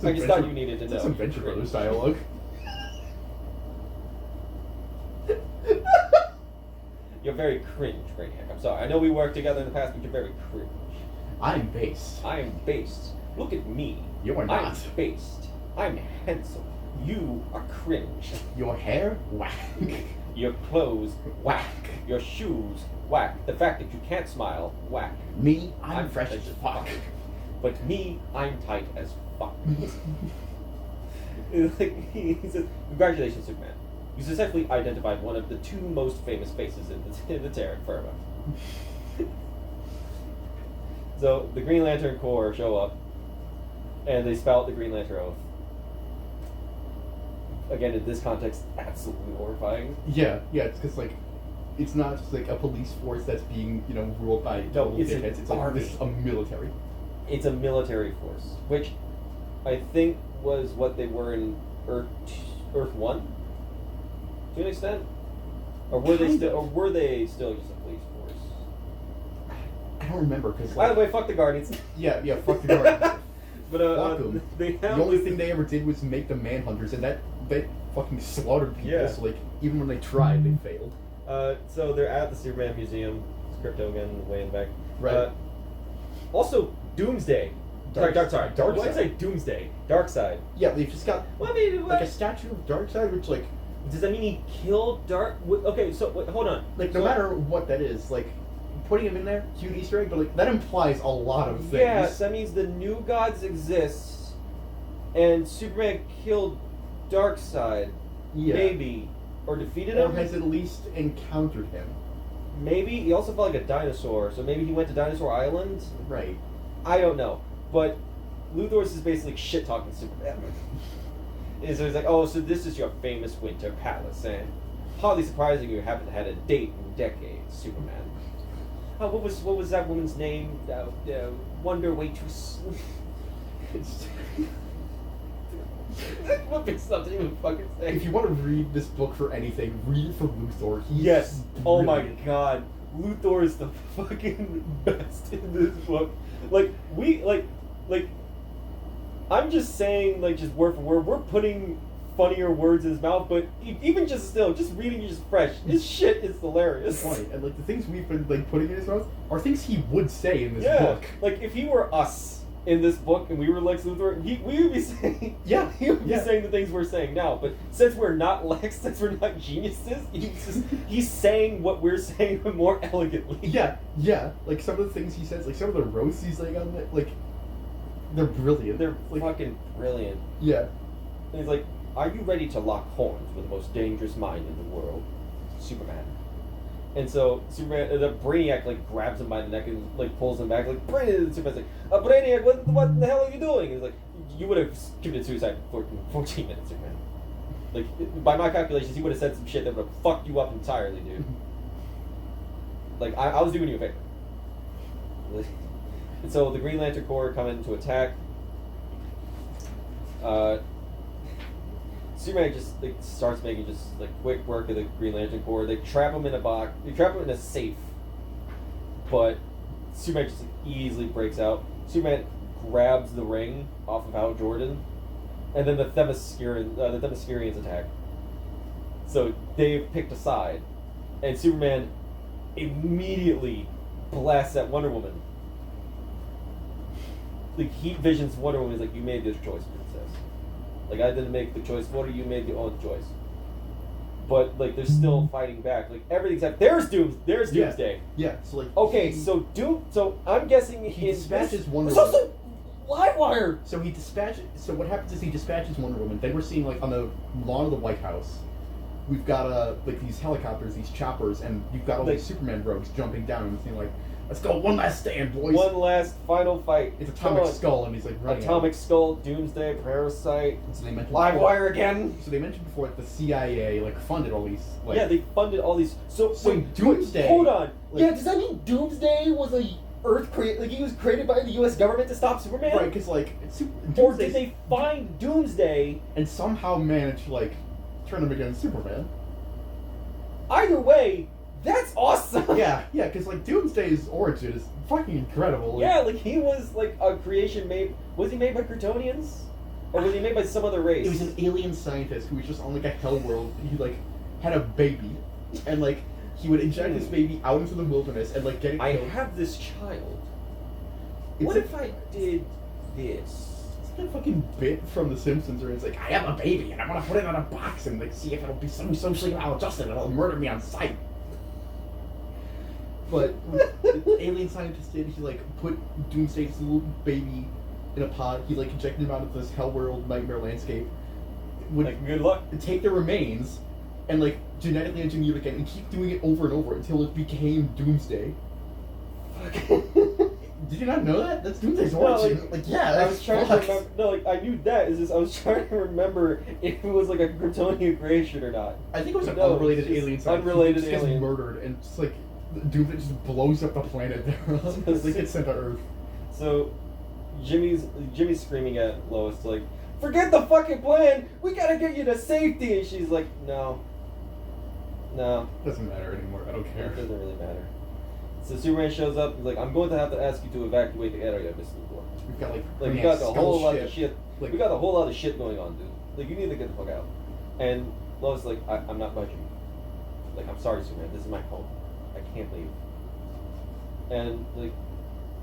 I just thought you needed to know. That's some Venture Brothers dialogue. You're very cringe, Brainiac. I'm sorry. I know we worked together in the past, but you're very cringe. I'm based. I am based. Look at me. You are not. I'm based. I'm handsome. You are cringe. Your hair? Whack. Your clothes? Whack. Your shoes? Whack. The fact that you can't smile? Whack. Me? I'm fresh as fuck. But me, I'm tight as fuck. He says, congratulations, Superman. You successfully identified one of the 2 most famous faces in the Terran firma. So the Green Lantern Corps show up, and they spout the Green Lantern Oath. Again, in this context, absolutely horrifying. Yeah, it's because like, it's not just like a police force that's being ruled by it's like this is a military. It's a military force, which I think was what they were in Earth 1, to an extent, or were they still just a police force? I don't remember because. By the way, fuck the Guardians. Yeah, fuck the Guardians. But fuck them. The only thing they ever did was make the Manhunters, and they fucking slaughtered people. Yeah. So like, even when they tried, they failed. So they're at the Superman Museum. It's Crypto again, way in the back. Right. Also, Doomsday. Darkseid. Darkseid. Why did I say Doomsday? Darkseid. Yeah, they've just got. Well, I mean, like a statue of Darkseid, which like. Does that mean he killed Okay, so wait, hold on. Like, no matter what that is, like, putting him in there, cute Easter egg, but like that implies a lot of things. Yeah, that means the new gods exist, and Superman killed Darkseid. Yeah. Maybe, or defeated him. Or has at least encountered him. Maybe he also felt like a dinosaur, so maybe he went to Dinosaur Island. Right. I don't know, but Luthor's is basically shit talking Superman. He's like, oh, so this is your famous winter palace, and hardly surprising you haven't had a date in decades, Superman. Oh, what was that woman's name? Wonder Waitress. flipping stuff to even fucking say. If you want to read this book for anything, read it for Luthor. He's Yes. Oh my brilliant. god. Luthor is the fucking best in this book. Like, I'm just saying, like, just word for word, we're putting funnier words in his mouth, but even just still, just reading it just fresh, his shit is hilarious. It's funny, and like the things we've been like putting in his mouth are things he would say in this Yeah. book. Like, if he were us in this book and we were Lex Luthor, we would be saying, Yeah, he would be yeah. saying the things we're saying now. But since we're not Lex, since we're not geniuses, he's saying what we're saying but more elegantly. Yeah. Like some of the things he says, like some of the roasts he's like on it, like they're brilliant. They're like, fucking brilliant. yeah. And he's like, "Are you ready to lock horns with the most dangerous mind in the world, Superman?" And so Superman, the Brainiac, like grabs him by the neck and like pulls him back, like Brainiac. Superman's like, "Brainiac, what the hell are you doing?" And he's like, "You would have committed suicide for 14 minutes, Superman. Like by my calculations, he would have said some shit that would have fucked you up entirely, dude. Like I was doing you a favor." And so the Green Lantern Corps come in to attack. Superman just like starts making just like quick work of the Green Lantern Corps. They trap him in a box. They trap him in a safe. But Superman just like, easily breaks out. Superman grabs the ring off of Hal Jordan, and then the Themyscirians attack. So they've picked a side, and Superman immediately blasts at Wonder Woman. Like he visions Wonder Woman. He's like, "You made this choice, princess. Like I didn't make the choice for you. You made the own choice." But like they're still fighting back. Like everything's happening. There's Doomsday. Yeah. So like. Okay, so I'm guessing he dispatches Wonder It's Woman. also Livewire. So what happens is he dispatches Wonder Woman. Then we're seeing like on the lawn of the White House, we've got like these helicopters, these choppers, and you've got all these Superman rogues jumping down and saying like, "Let's go, one last stand, boys." One last final fight. It's Atomic Skull, and he's like running. Atomic Skull, Doomsday, Parasite, So they mentioned Livewire again. So they mentioned before that the CIA like funded all these. Like, Yeah, they funded all these. So wait, Doomsday. Hold on. Like, Yeah, does that mean Doomsday was a like he was created by the U.S. government to stop Superman? right? Because like, Or did they find Doomsday and somehow manage to like turn him against Superman? Either way, that's awesome. Yeah, because like Doomsday's origin is fucking incredible. Like, Yeah, like he was like a creation made. Was he made by Kryptonians, or was he made by some other race? it was an alien scientist who was just on like a hell world. He like had a baby, and like he would inject his baby out into the wilderness and like get it I killed. have this child. It's What like- if I did this? It's like a fucking bit from The Simpsons where it's like, I have a baby and I'm gonna put it in a box and like see if it'll be some socially maladjusted and it'll murder me on sight. But what the alien scientist did, he like put Doomsday's little baby in a pod. He like injected him out of this hell world nightmare landscape. Would Like, good luck. take the remains and like genetically engineer it again and keep doing it over and over until it became Doomsday. Did you not know that? That's Doomsday's origin. like, yeah, I that's was trying to fucked. remember. No, like I knew that. Is just I was trying to remember if it was like a Kryptonian creation or not. I think it was an No, unrelated it's just alien scientist. unrelated He just gets alien. murdered and just like Doomsday just blows up the planet. They get sent to Earth. So, Jimmy's screaming at Lois like, "Forget the fucking plan. We gotta get you to safety." And she's like, "No, Doesn't matter anymore. I don't care. it doesn't really matter." So Superman shows up. He's like, "I'm going to have to ask you to evacuate the area, Miss Luthor. We've got like We got a skull whole lot shit. of shit. Like, We got a whole lot of shit going on, dude. Like, you need to get the fuck out." And Lois is like, I'm not budging. Like, I'm sorry, Superman. This is my home. I can't leave. And like,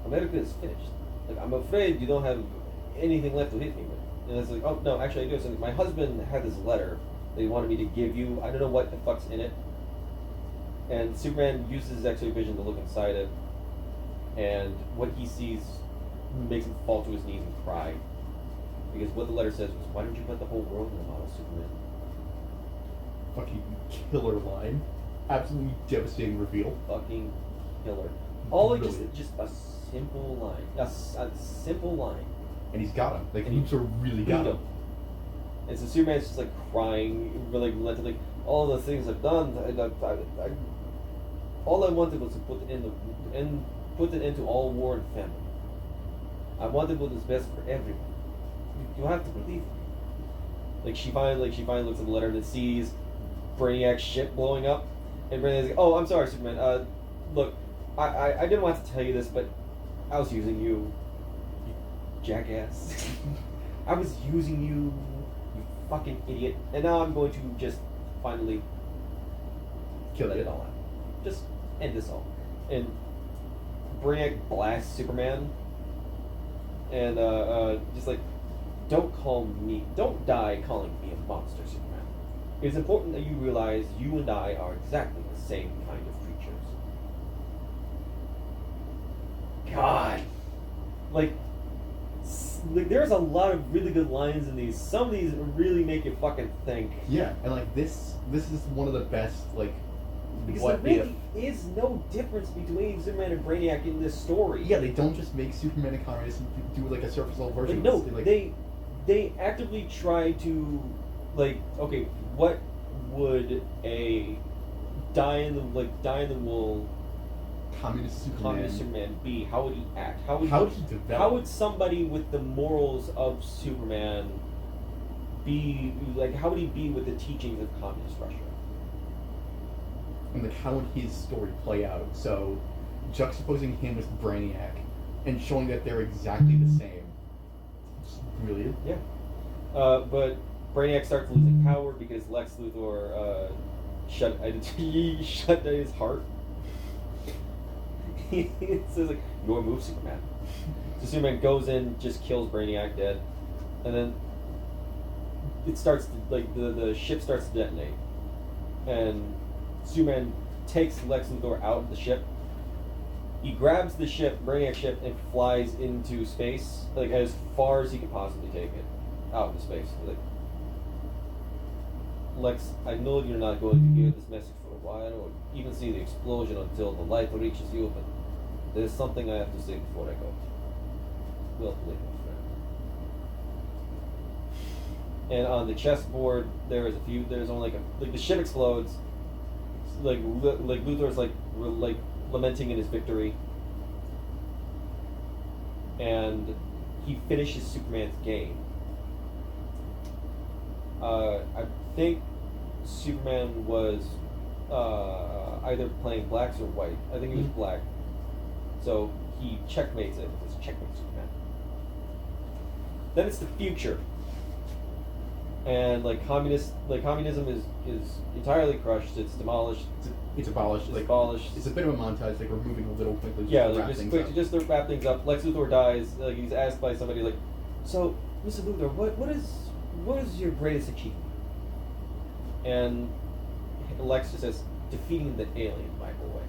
America is finished. Like, I'm afraid you don't have anything left to hit me with. And it's like, oh no, actually I do have something. My husband had this letter that he wanted me to give you. I don't know what the fuck's in it. And Superman uses his X-ray vision to look inside it, and what he sees makes him fall to his knees and cry. Because what the letter says was, "Why don't you put the whole world in a bottle, Superman?" fucking killer line. Absolutely devastating reveal. Fucking killer. All it Brilliant. just a simple line. A simple line. And he's got him. Like, And he's really got him. And so Superman's just like crying, really relentlessly. All the things I've done, all I wanted was to put it into all war and famine. I wanted what is best for everyone. You have to believe me. Like she finally looks at the letter and then sees Brainiac's ship blowing up, and Brainiac's like, "Oh, I'm sorry, Superman. Look, I didn't want to tell you this, but I was using you, you jackass. I was using you, you fucking idiot. And now I'm going to just finally Kill let you. it all out. Just end this all." And Brainiac blasts Superman, and just like, don't die calling me a monster, Superman. It's important that you realize you and I are exactly the same kind of creatures. God, like there's a lot of really good lines in these. Some of these really make you fucking think. Yeah, and like this is one of the best like. Because What there if? really is no difference between Superman and Brainiac in this story. Yeah, they don't just make Superman a communist and do like a surface level version. Like, no, of this. they actively try to, like, okay, what would a die in the wool communist Superman be? How would he act? How would he develop? How would somebody with the morals of Superman be like? How would he be with the teachings of communist Russia? And like how would his story play out? So juxtaposing him with Brainiac and showing that they're exactly the same. It's really Yeah. But Brainiac starts losing power because Lex Luthor shut down his heart. He says like, "Your move, Superman." So Superman goes in, just kills Brainiac dead, and then it starts to, like the ship starts to detonate, and Superman takes Lex Luthor out of the ship. He grabs the ship, Brainiac's ship, and flies into space, like as far as he can possibly take it out into space. Like, Lex, I know you're not going to hear this message for a while, or even see the explosion until the light reaches you, but there's something I have to say before I go. Well played, my friend. And on the chessboard, there's only like the ship explodes. Like Luthor's like lamenting in his victory, and he finishes Superman's game. I think Superman was either playing blacks or white. I think he was black, so he checkmates it with his checkmate Superman. Then it's the future. And communism is entirely crushed. It's demolished. it's abolished. It's Like abolished. it's a bit of a montage. Like we're moving a little quickly. Yeah, to like wrap just things quick, up. just to wrap things up. Lex Luthor dies. Like he's asked by somebody, like, "So, Mr. Luthor, what is your greatest achievement?" And Lex just says, "Defeating the alien, my boy.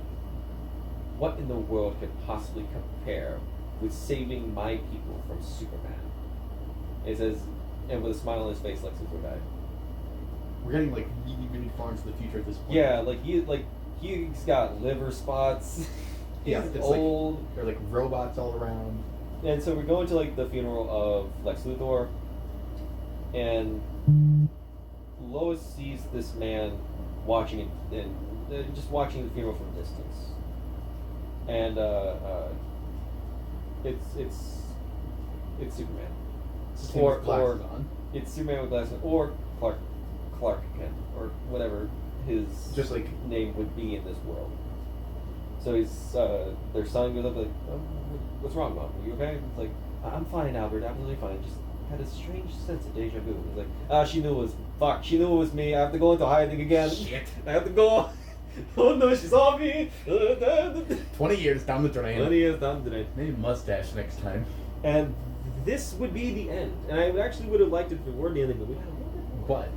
What in the world could possibly compare with saving my people from Superman?" It says, and with a smile on his face, Lex Luthor died. We're getting like really, really far into the future at this point. Yeah, he's got liver spots. Yeah, He's it's old. Like, there are like robots all around. And so we're going to like the funeral of Lex Luthor, and Lois sees this man watching it, and just watching the funeral from a distance, and it's Superman, It's him with glasses on. it's Superman with glasses, or Clark Kent, or whatever his Just like name would be in this world. So he's their son goes up like, "Oh, what's wrong, Mom? Are you okay?" It's like, "I'm fine, Albert. Absolutely fine. Just had a strange sense of deja vu." He's like, she knew it was fuck. She knew it was me. I have to go into hiding again. Shit. I have to go. Oh no, she saw me. 20 years down the drain. 20 years down the drain. Maybe mustache next time. And this would be the end. And I actually would have liked it if it were the ending, but we had a little bit more. But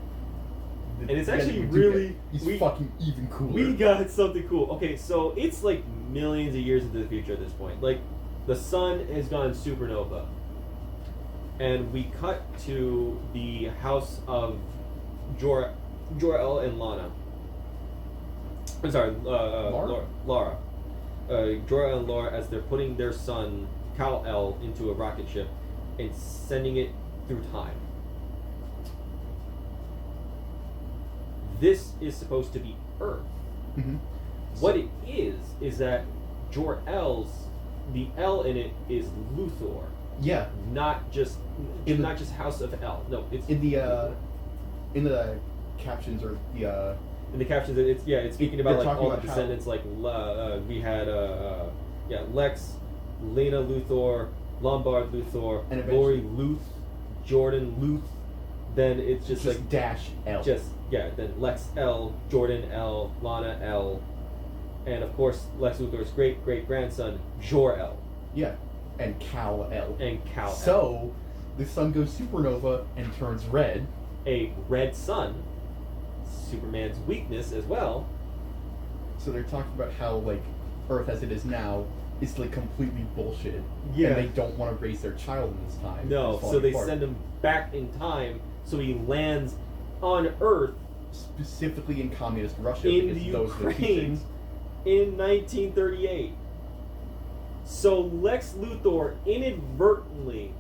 And it's actually really... He's fucking even cooler. We got something cool. Okay, so it's like millions of years into the future at this point. Like, the sun has gone supernova. And we cut to the house of Jor-El and Lana. I'm sorry, Laura. Jor-El and Laura, as they're putting their son, Kal-El, into a rocket ship and sending it through time. This is supposed to be Earth. Mm-hmm. What it is that Jor-El's, the L in it is Luthor, Yeah. not just House of El. No, it's In the in the captions or the In the captions, it's speaking about they're like talking all the about how- descendants. Like we had Lex, Lena Luthor, Lombard Luthor, And Lori eventually- Luth, Jordan Luth. Then it's just like dash L. Then Lex L, Jordan L, Lana L, and of course Lex Luthor's great grandson Jor L. Yeah, and Cal L. And Cal L. So the sun goes supernova and turns red. A red sun, Superman's weakness as well. So they're talking about how like Earth as it is now is like completely bullshit. Yeah. And they don't want to raise their child in this time. No, It's so falling they apart. send him back in time so he lands on Earth specifically in communist Russia in because the those are the two Ukraine things. in 1938. So Lex Luthor inadvertently,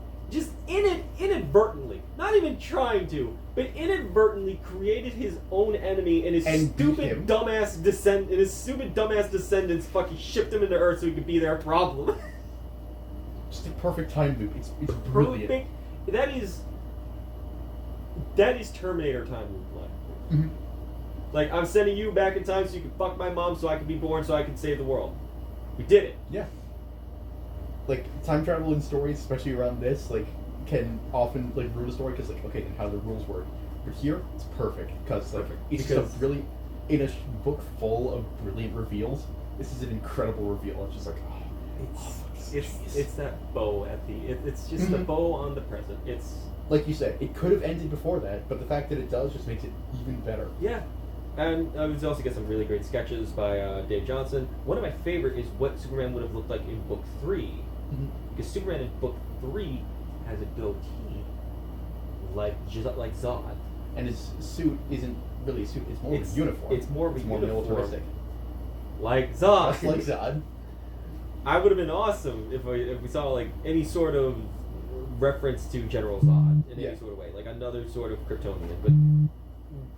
not even trying to, but inadvertently created his own enemy and his And beat stupid him. dumbass descendants fucking shipped him into Earth so he could be their problem. Just a perfect time loop. It's brilliant. Perfect. That is Terminator time loop like. Mhm. Like, I'm sending you back in time so you can fuck my mom so I can be born so I can save the world. We did it. Yeah. Like time travel in stories, especially around this, like can often like ruin a story because like okay, then how do the rules work? But here it's perfect because like it's just Because- a brilliant in a book full of brilliant reveals. This is an incredible reveal. It's just like It's that bow at the. It's just the Mhm. bow on the present. It's like you said, it could have ended before that, but the fact that it does just makes it even better. yeah, and we also get some really great sketches by Dave Johnson. One of my favorite is what Superman would have looked like in book 3, because Superman in book 3 has a goatee, like Zod. And his suit isn't really a suit; it's more of a uniform. It's more of a uniform, militaristic. like Zod. Just like Zod. I would have been awesome if we saw like any sort of reference to General Zod in Yeah. any sort of way, like another sort of Kryptonian. But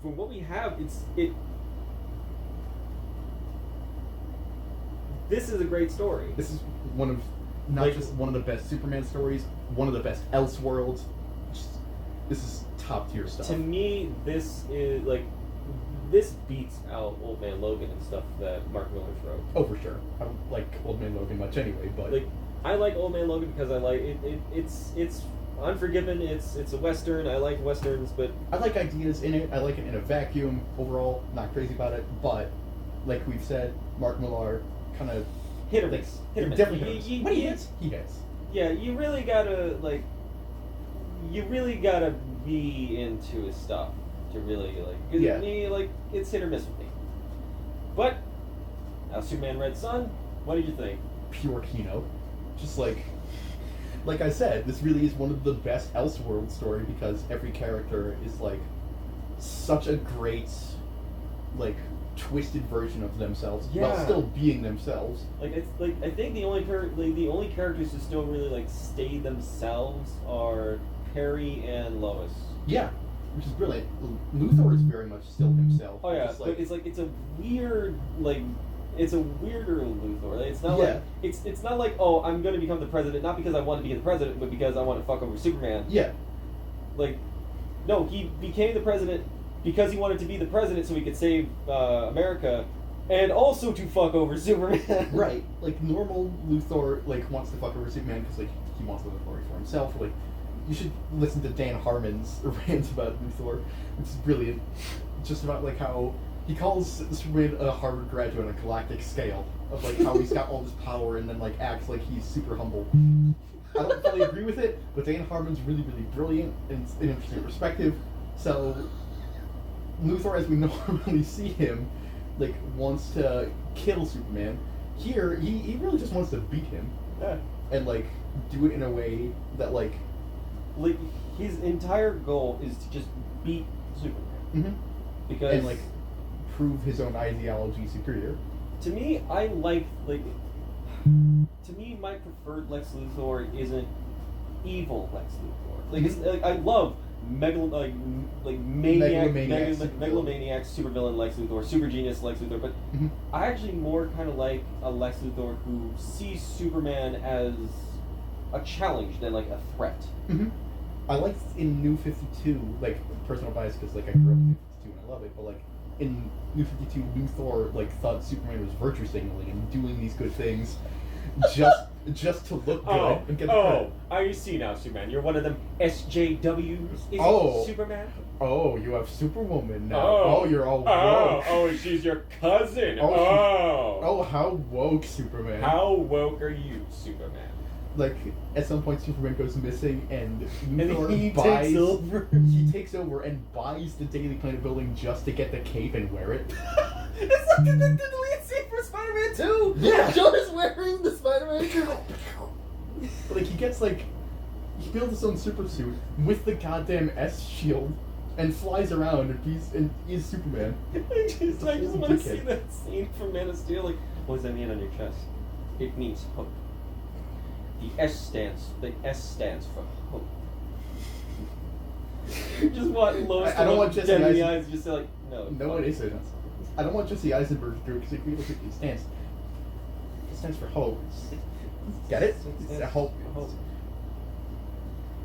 from what we have, This is a great story. This is one of not Like- just one of the best Superman stories, one of the best Elseworlds. This is top tier stuff. To me, this is like this beats out Old Man Logan and stuff that Mark Miller's wrote. Oh, for sure. I don't like Old Man Logan much anyway, but Like I like Old Man Logan because I like it. It's Unforgiven. It's a western. I like westerns, but I like ideas in it. I like it in a vacuum. Overall, not crazy about it, but like we've said, Mark Millar kind of hit or miss. Hit or miss. definitely You- hits. you- When he you- hits, he hits. Yeah, you really gotta be into his stuff to really like. 'Cause Yeah. me, like it's hit or miss with me. But now Superman Red Sun. What did you think? Pure Kino. Just like I said, this really is one of the best Elseworld story because every character is like such a great, like twisted version of themselves while Yeah. still being themselves. Like it's like I think the only characters who still really like stay themselves are Perry and Lois. Yeah, which is brilliant. Luthor is very much still himself. Oh yeah, Just but it's a weird like it's a weirder Luthor. Like, it's not Yeah. like it's not like oh I'm gonna become the president not because I want to be the president but because I want to fuck over Superman. yeah, Like no, he became the president because he wanted to be the president so he could save America and also to fuck over Superman. right. Like normal Luthor like wants to fuck over Superman because like he wants the authority for himself. Like you should listen to Dan Harmon's rant about Luthor, which is brilliant. Just about like how he calls Superman a Harvard graduate on a galactic scale of like how he's got all this power and then like acts like he's super humble. I don't fully agree with it, but Dan Harmon's really brilliant and it's an interesting perspective. So Luthor, as we normally see him, like wants to kill Superman. Here, he really just wants to beat him Yeah. and like do it in a way that like Like his entire goal is to just beat Superman because and like prove his own ideology superior. to me I like to me my preferred Lex Luthor isn't evil Lex Luthor. Like it's like I love megalomaniac supervillain Lex Luthor, super genius Lex Luthor, but Mhm. I actually more kind of like a Lex Luthor who sees Superman as a challenge than like a threat. Mm-hmm. I liked in New 52, like, personal bias because, like, I grew up in New 52 and I love it, but, like, in New 52, New Thor, like, thought Superman was virtue signaling and doing these good things just to look good and get the credit. I see now, Superman. You're one of them SJWs. Is Oh. it Superman? Oh, you have Superwoman now. Oh. Oh, you're all woke. Oh, she's your cousin. Oh, how woke, Superman. How woke are you, Superman? Like, at some point, Superman goes missing, and Thor he buys... takes over. He takes over and buys the Daily Planet building just to get the cape and wear it. It's like the lead scene for Spider-Man 2! Yeah! Joe is wearing the Spider-Man 2! But, like, he gets, like... He builds his own super suit with the goddamn S shield and flies around and he's Superman. I just want to Dickhead. see that scene from Man of Steel. Like, what does that mean on your chest? It means hope. The S stands for hope. Just want Lois I don't want Jesse dead in the Eisen- eyes, just say like, no. No, it isn't. I don't want Jesse Eisenberg to do it because it feels like it stands. It stands for hope. Get it? It's a hope.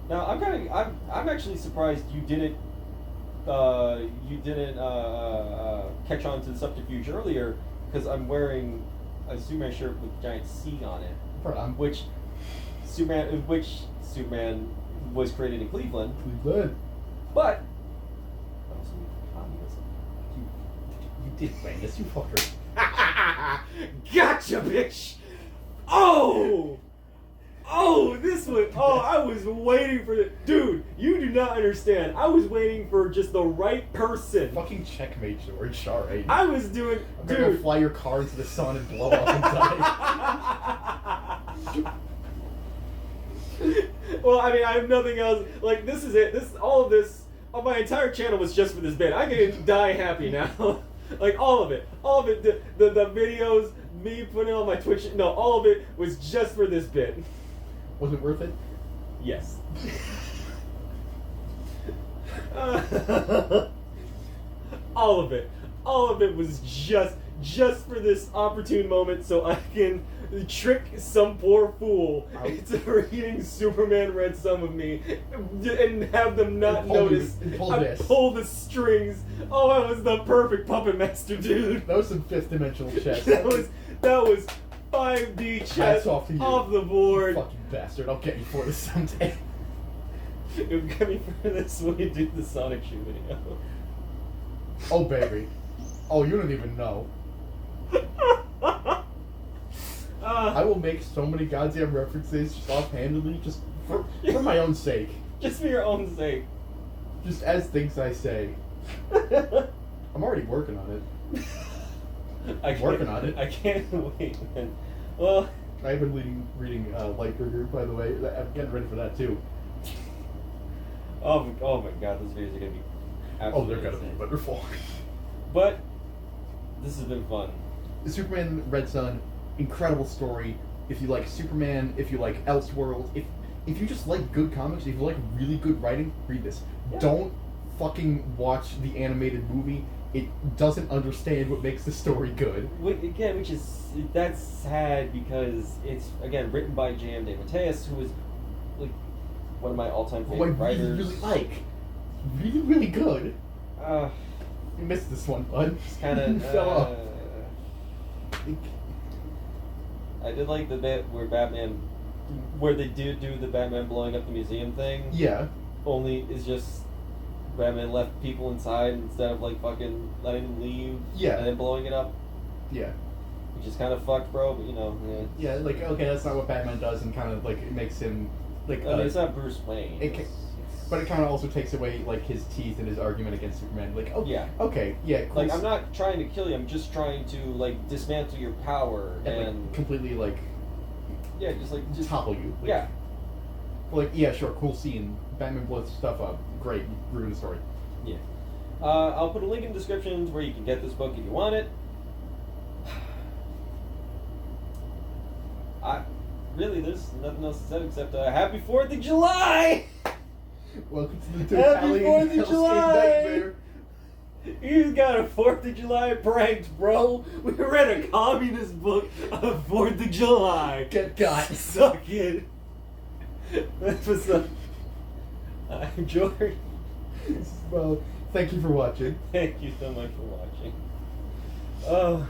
Now I'm actually surprised you didn't catch on to the subterfuge earlier, because I'm wearing a Superman shirt with a giant C on it, which Superman was created in Cleveland, but also communism. You did win this, you fucker. Gotcha, bitch! This one. I was waiting for it. Dude, you do not understand. I was waiting for just the right person. Fucking checkmate, George. Alright. I was doing. I'm gonna go fly your car into the sun and blow up and die. Well, I mean, I have nothing else. Like, this is it. All of this. My entire channel was just for this bit. I can die happy now. Like, all of it. The videos, me putting it on my Twitch. No, all of it was just for this bit. Was it worth it? Yes. All of it. All of it was just for this opportune moment, so I can trick some poor fool into reading Superman Red Sun with me and have them not notice. I pulled the strings. Oh, I was the perfect puppet master, dude. That was some fifth dimensional chess. That was 5D chess off the board. You fucking bastard. I'll get you for this someday. You'll get me for this when we do the Sonic Shoe video. Oh, baby. Oh, you don't even know. I will make so many goddamn references just offhandedly, just for my own sake. Just for your own sake. Just as things I say. I'm already working on it. Working on it. I can't wait, man. Well, I've been reading Lightburger, by the way. I'm getting ready for that too. Oh my god, those videos are gonna be absolutely they're gonna be insane. wonderful. But this has been fun. Superman Red Sun, incredible story. If you like Superman, if you like Elseworld, if you just like good comics, if you like really good writing, read this. Yeah. Don't fucking watch the animated movie. It doesn't understand what makes the story good. That's sad because it's, again, written by J.M. DeMatteis, who is like one of my all-time favorite writers. Really like. Really, really good. You missed this one, bud. It's kind of fell off. I did like the bit where they do the Batman blowing up the museum thing. Yeah. Only it's just Batman left people inside instead of like fucking letting them leave. Yeah. And then blowing it up. Yeah. Which is kind of fucked, bro. But you know. Yeah. Like, okay, that's not what Batman does, and kind of like it makes him like. I mean, it's not Bruce Wayne. But it kind of also takes away like his teeth in his argument against Superman. Like, oh yeah, okay, yeah. Cool. Like, I'm not trying to kill you. I'm just trying to like dismantle your power and like, completely like. Yeah, just topple you. Like, yeah. Like, yeah, sure, cool scene. Batman blows stuff up. Great, ruin the story. Yeah. I'll put a link in the description where you can get this book if you want it. Really, there's nothing else to say except Happy 4th of July! Welcome to the Italian nightmare. You got a 4th of July pranked, bro. We read a communist book on 4th of July. Get got. Suck it. That was I'm George. Well, thank you for watching. Thank you so much for watching. Oh.